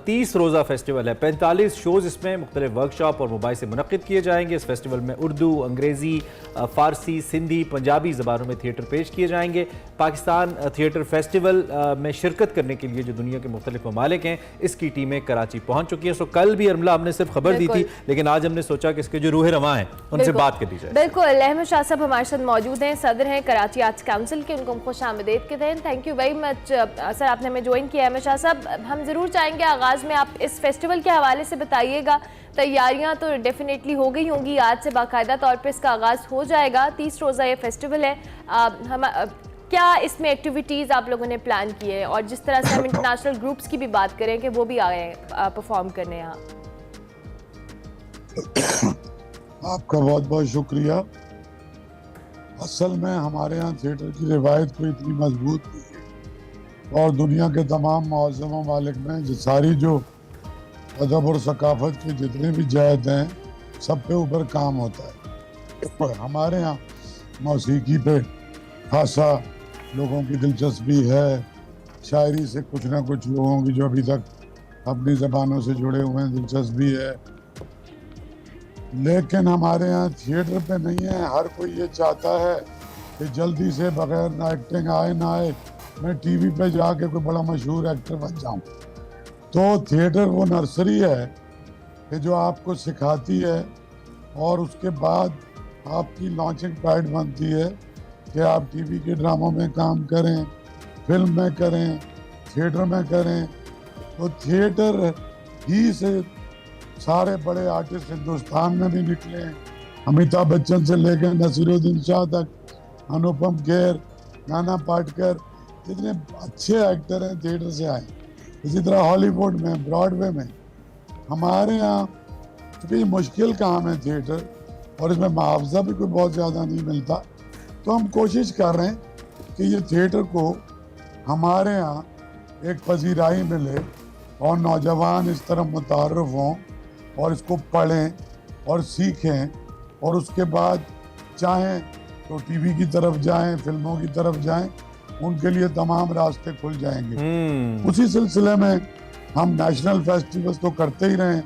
30 रोज़ा फेस्टिवल है, 45 शोज़ इसमें मुख्तलिफ वर्कशॉप और मुबाहिसे मुनक़्क़िद किए जाएंगे। इस फेस्टिवल में उर्दू, अंग्रेज़ी, फ़ारसी, सिंधी, पंजाबी ज़बानों में थिएटर पेश किए जाएंगे। पाकिस्तान थिएटर फेस्टिवल में शिरकत करने के लिए जो दुनिया के मुख्तलिफ ममालिक हैं, इसकी टीमें कराची पहुँच चुकी हैं। सो कल भी अरमला हमने सिर्फ खबर दी थी, लेकिन आज हमने सोचा कि इसके जो रूह रवां हैं उनसे बात कर दी जाए। बिल्कुल, अहमद शाह साहब हमारे साथ मौजूद हैं, सदर हैं कराची आर्ट्स काउंसिल के। उनको हम खुश आमदीद कहते हैं। Thank you very much sir, आपने हमें ज्वाइन किया। अहमद शाह साहब, हम ज़रूर चाहेंगे आगाज़ में आप इस फेस्टिवल के हवाले से बताइएगा। तैयारियां तो डेफिनेटली हो गई होंगी, आज से बाकायदा तौर पे इसका आगाज़ हो जाएगा। 30 रोज़ा ये फेस्टिवल है। क्या इसमें एक्टिविटीज़ आप लोगों ने प्लान की है, और जिस तरह से हम इंटरनेशनल ग्रुप्स की भी बात करें कि वो भी आए हैं परफॉर्म करने यहाँ?
आपका बहुत बहुत शुक्रिया। असल में हमारे यहाँ थिएटर की रिवायत कोई इतनी मजबूत नहीं है, और दुनिया के तमाम मौज़म ममालिक में सारी जो अदब और सकाफत के जितने भी जहत हैं, सब पे ऊपर काम होता है। हमारे यहाँ मौसीकी पे खासा लोगों की दिलचस्पी है, शायरी से कुछ ना कुछ लोगों की जो अभी तक अपनी ज़बानों से जुड़े हुए हैं दिलचस्पी है, लेकिन हमारे यहाँ थिएटर पे नहीं है। हर कोई ये चाहता है कि जल्दी से बगैर ना एक्टिंग आए ना आए मैं टीवी पे जाके कोई बड़ा मशहूर एक्टर बन जाऊं। तो थिएटर वो नर्सरी है कि जो आपको सिखाती है, और उसके बाद आपकी लॉन्चिंग पैड बनती है कि आप टीवी के ड्रामों में काम करें, फिल्म में करें, थिएटर में करें। तो थिएटर ही से सारे बड़े आर्टिस्ट हिंदुस्तान में भी निकले हैं। अमिताभ बच्चन से लेकर नसीरुद्दीन शाह तक, अनुपम खेर, नाना पाटेकर, जितने अच्छे एक्टर हैं थिएटर से आए। इसी तरह हॉलीवुड में, ब्रॉडवे में। हमारे यहाँ क्योंकि मुश्किल काम है थिएटर, और इसमें मुआवजा भी कोई बहुत ज़्यादा नहीं मिलता, तो हम कोशिश कर रहे हैं कि ये थिएटर को हमारे यहाँ एक पजीराई मिले और नौजवान इस तरफ मुतारफ़ हों और इसको पढ़ें और सीखें और उसके बाद चाहें तो टीवी की तरफ जाएं, फिल्मों की तरफ जाएं, उनके लिए तमाम रास्ते खुल जाएंगे। उसी सिलसिले में हम नेशनल फेस्टिवल्स तो करते ही रहे,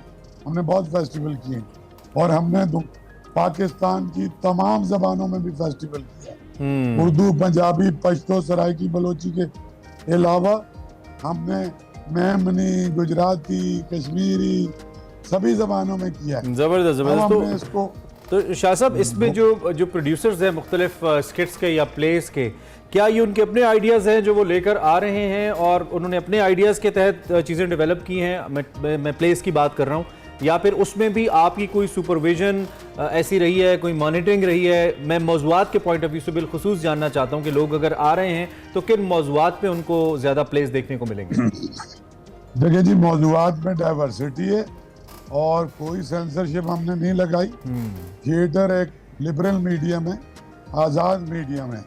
हमने बहुत फेस्टिवल किए और हमने पाकिस्तान की तमाम ज़बानों में भी फेस्टिवल किया। उर्दू, पंजाबी, पश्तो, सराइकी, बलोची के अलावा हमने मेमनी, गुजराती, कश्मीरी सभी ज़बानों में किया है।
ज़बरदस्त ज़बरदस्त।
हमने इसको
तो शाह साहब, इसमें जो प्रोड्यूसर्स हैं मुख्तलिफ स्किट्स के या प्लेस के, क्या ये उनके अपने आइडियाज़ हैं जो वो लेकर आ रहे हैं और उन्होंने अपने आइडियाज़ के तहत चीज़ें डेवलप की हैं? मैं प्लेस की बात कर रहा हूँ, या फिर उसमें भी आपकी कोई सुपरविजन ऐसी रही है, कोई मॉनिटरिंग रही है? मैं मौज़ूआत के पॉइंट ऑफ व्यू से बिलखुसूस जानना चाहता हूँ कि लोग अगर आ रहे हैं तो किन मौज़ूआत पे उनको ज़्यादा प्लेस देखने को मिलेंगे?
देखिए जी, मौज़ूआत में डाइवर्सिटी है और कोई सेंसरशिप हमने नहीं लगाई। थिएटर एक लिबरल मीडियम है, आज़ाद मीडियम है,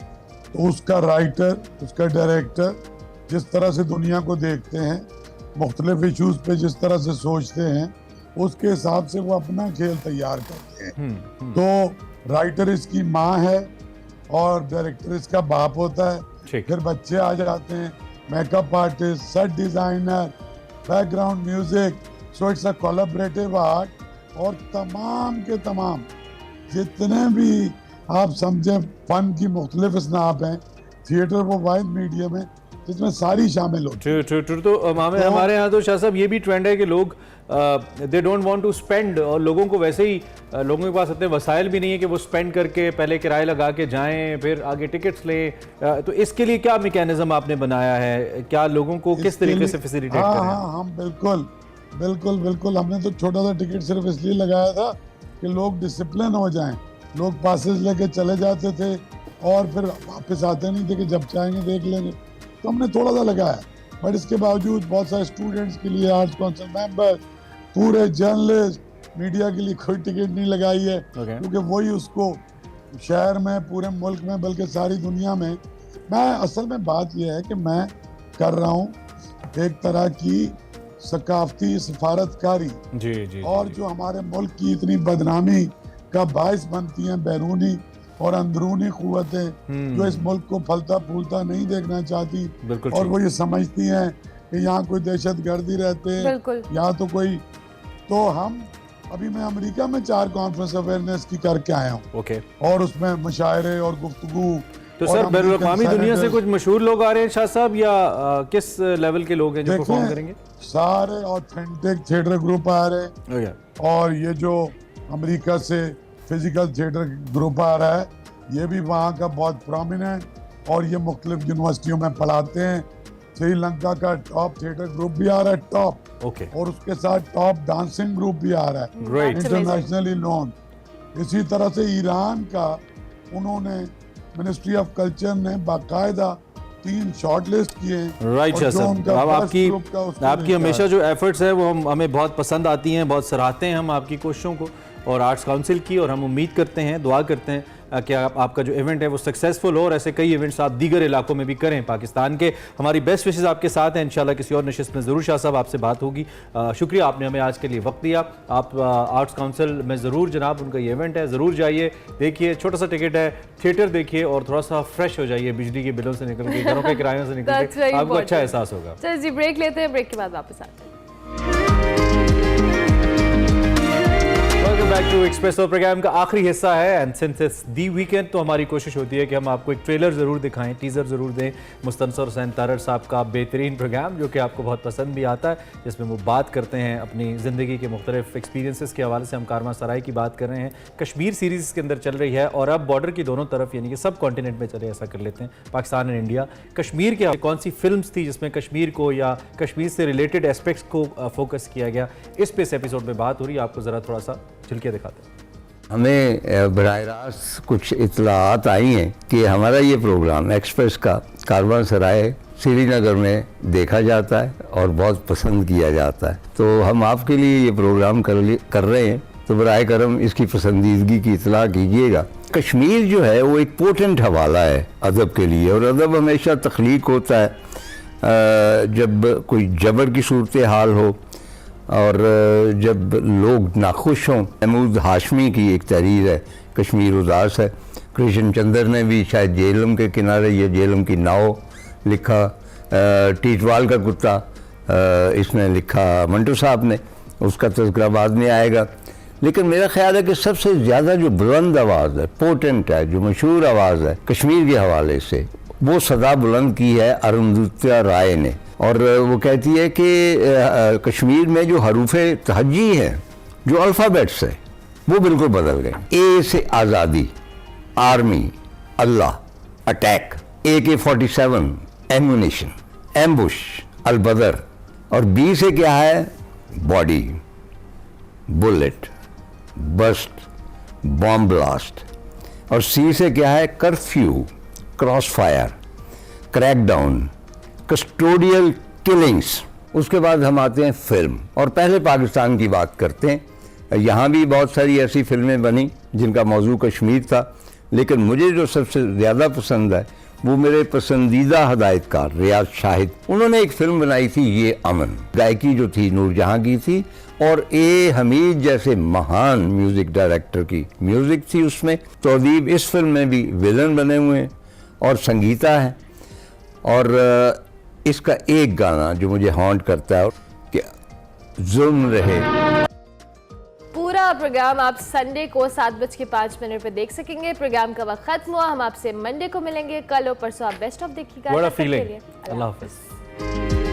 तो उसका राइटर, उसका डायरेक्टर जिस तरह से दुनिया को देखते हैं, मुख्तलिफ इशूज़ पे जिस तरह से सोचते हैं, उसके हिसाब से वो अपना खेल तैयार करते हैं। तो राइटर इसकी माँ है और डायरेक्टर इसका बाप होता है। फिर बच्चे आ जाते हैं, makeup artist, set designer, background music, so it's a collaborative art. और तमाम के तमाम जितने भी आप समझें फन की मुख्तलिफ असनाफ हैं, थिएटर वो वाहिद मीडियम है जिसमें सारी शामिल होती है।
तो हमारे यहाँ तो शाह साहब ये भी ट्रेंड है कि लोग they don't want to spend, और लोगों को वैसे ही लोगों के पास इतने वसाइल भी नहीं है कि वो स्पेंड करके पहले किराया लगा के जाएं, फिर आगे टिकट्स लें। तो इसके लिए क्या मैकेनिज्म आपने बनाया है? क्या लोगों को किस तरीके से फैसिलिटेट करें?
हाँ, हम बिल्कुल हमने तो छोटा सा टिकट सिर्फ इसलिए लगाया था कि लोग डिसिप्लिन हो जाएं। लोग पासेस लेके चले जाते थे और फिर वापस आते नहीं थे कि जब चाहेंगे देख लेंगे, तो हमने थोड़ा सा लगाया। बट इसके बावजूद बहुत सारे स्टूडेंट्स के लिए, आर्ट्स काउंसिल मेंबर, पूरे जर्नलिस्ट, मीडिया के लिए कोई टिकट नहीं लगाई है, क्योंकि वही उसको शहर में, पूरे मुल्क में, बल्कि सारी दुनिया में, मैं असल में बात यह है कि मैं कर रहा हूँ एक तरह की सकाफती सफारतकारी जी, और जो हमारे मुल्क की इतनी बदनामी का बायस बनती हैं बैरूनी और अंदरूनी क़ुव्वतें जो इस मुल्क को फलता फूलता नहीं देखना चाहती, और वो ये समझती हैं कि यहाँ कोई दहशतगर्दी रहते हैं, यहाँ तो कोई। तो हम अभी मैं अमेरिका में 4 कॉन्फ्रेंस अवेयरनेस की करके आया हूँ, और उसमें मुशायरे और गुफ्तगू।
तो सर बैनुल-अक़वामी दुनिया से कुछ मशहूर लोग आ रहे हैं शाह साहब, या किस लेवल के लोग हैं जो परफॉर्म करेंगे?
सारे ऑथेंटिक थिएटर ग्रुप आ रहे हैं, और ये जो अमेरिका से फिजिकल थिएटर ग्रुप आ रहा है, ये भी वहाँ का बहुत प्रोमिनेंट, और ये मुख्तलिफ यूनिवर्सिटियों में पढ़ाते हैं। श्रीलंका का टॉप थिएटर ग्रुप भी आ रहा है, टॉप, और उसके साथ टॉप डांसिंग ग्रुप भी आ रहा है, इंटरनेशनली नोन। इसी तरह से ईरान का उन्होंने मिनिस्ट्री ऑफ कल्चर ने बाकायदा 3 शॉर्ट लिस्ट किए हैं।
राइट शाह साहब, आपकी हमेशा जो एफर्ट्स है वो हमें बहुत पसंद आती हैं, बहुत सराहते हैं हम आपकी कोशिशों को और आर्ट्स काउंसिल की, और हम उम्मीद करते हैं, दुआ करते हैं कि आपका जो इवेंट है वो सक्सेसफुल हो, और ऐसे कई इवेंट्स आप दीगर इलाकों में भी करें पाकिस्तान के। हमारी बेस्ट विशेस आपके साथ हैं, इंशाल्लाह किसी और नशिस्त में ज़रूर शाह साहब आपसे बात होगी। शुक्रिया, आपने हमें आज के लिए वक्त दिया। आप आर्ट्स काउंसिल में ज़रूर जनाब, उनका ये इवेंट है, ज़रूर जाइए, देखिए, छोटा सा टिकट है, थिएटर देखिए और थोड़ा सा फ्रेश हो जाइए, बिजली के बिलों से निकल के, घरों के किरायों से निकल के, आपको अच्छा एहसास होगा।
चलिए जी, ब्रेक लेते हैं, ब्रेक के बाद वापस आते हैं।
Welcome back to Expresso. Programme का आखिरी हिस्सा है, and since it's the weekend तो हमारी कोशिश होती है कि हम आपको एक ट्रेलर ज़रूर दिखाएं, टीज़र ज़रूर दें। मुस्तनसर हुसैन तारड़ साहब का बेहतरीन प्रोग्राम जो कि आपको बहुत पसंद भी आता है, जिसमें वो बात करते हैं अपनी ज़िंदगी के मुख्तलिफ एक्सपीरियंसेस के हवाले से। हम कारवां सराय की बात कर रहे हैं, कश्मीर सीरीज़ इसके अंदर चल रही है, और अब बॉर्डर की दोनों तरफ, यानी कि सब कॉन्टिनेंट में चले, ऐसा कर लेते हैं, पाकिस्तान एंड इंडिया। कश्मीर के कौन सी फिल्म्स थी जिसमें कश्मीर को या कश्मीर से रिलेटेड एस्पेक्ट्स को फोकस किया गया, इस पे इस एपिसोड में बात हो रही है। आपको ज़रा थोड़ा सा झलकियाँ दिखाते हैं।
हमें बराह रास्त कुछ इत्तलाआत आई हैं कि हमारा ये प्रोग्राम एक्सप्रेस का कारवां सराय श्रीनगर में देखा जाता है और बहुत पसंद किया जाता है, तो हम आपके लिए ये प्रोग्राम कर रहे हैं, तो बराए करम इसकी पसंदीदगी की इत्तला कीजिएगा। कश्मीर जो है वो एक पोटेंट हवाला है अदब के लिए, और अदब हमेशा तख्लीक होता है जब कोई जबर की सूरत हाल हो और जब लोग नाखुश हों। महमूद हाशमी की एक तहरीर है कश्मीर उदास है, कृष्ण चंद्र ने भी शायद जेहलम के किनारे या जेहलम की नाव लिखा, टीटवाल का कुत्ता इसने लिखा मंटू साहब ने, उसका तज़किरा बाद में आएगा। लेकिन मेरा ख्याल है कि सबसे ज़्यादा जो बुलंद आवाज़ है, पोटेंट है, जो मशहूर आवाज़ है कश्मीर के हवाले से, वो सदा बुलंद की है अरुंधति राय ने। और वो कहती है कि कश्मीर में जो हरूफ तहज्जी हैं, जो अल्फ़ाबेट्स है, वो बिल्कुल बदल गए। ए से आज़ादी, आर्मी, अल्लाह, attack, AK-47, ammunition, ambush, Al Badr, और बी से क्या है, body, bullet, bust, bomb blast, और सी से क्या है, curfew, cross fire, crackdown, custodial killings. उसके बाद हम आते हैं फिल्म, और पहले पाकिस्तान की बात करते हैं। यहाँ भी बहुत सारी ऐसी फिल्में बनी जिनका मौजू कश्मीर था, लेकिन मुझे जो सबसे ज़्यादा पसंद है वो मेरे पसंदीदा हदायतकार रियाज शाहिद, उन्होंने एक फिल्म बनाई थी ये अमन, गायकी जो थी नूरजहां की थी और ए हमीद जैसे महान म्यूज़िक डायरेक्टर की म्यूज़िक थी उसमें। तो अदीब इस फिल्म में भी विलन बने हुए हैं और संगीता है, और इसका एक गाना जो मुझे हॉन्ट करता है कि जुल्म रहे।
पूरा प्रोग्राम आप संडे को 7:05 पे देख सकेंगे। प्रोग्राम का वक्त खत्म हुआ, हम आपसे मंडे को मिलेंगे। कल और परसों आप बेस्ट ऑफ देखिएगा।
What a feeling। अल्लाह हाफिज़।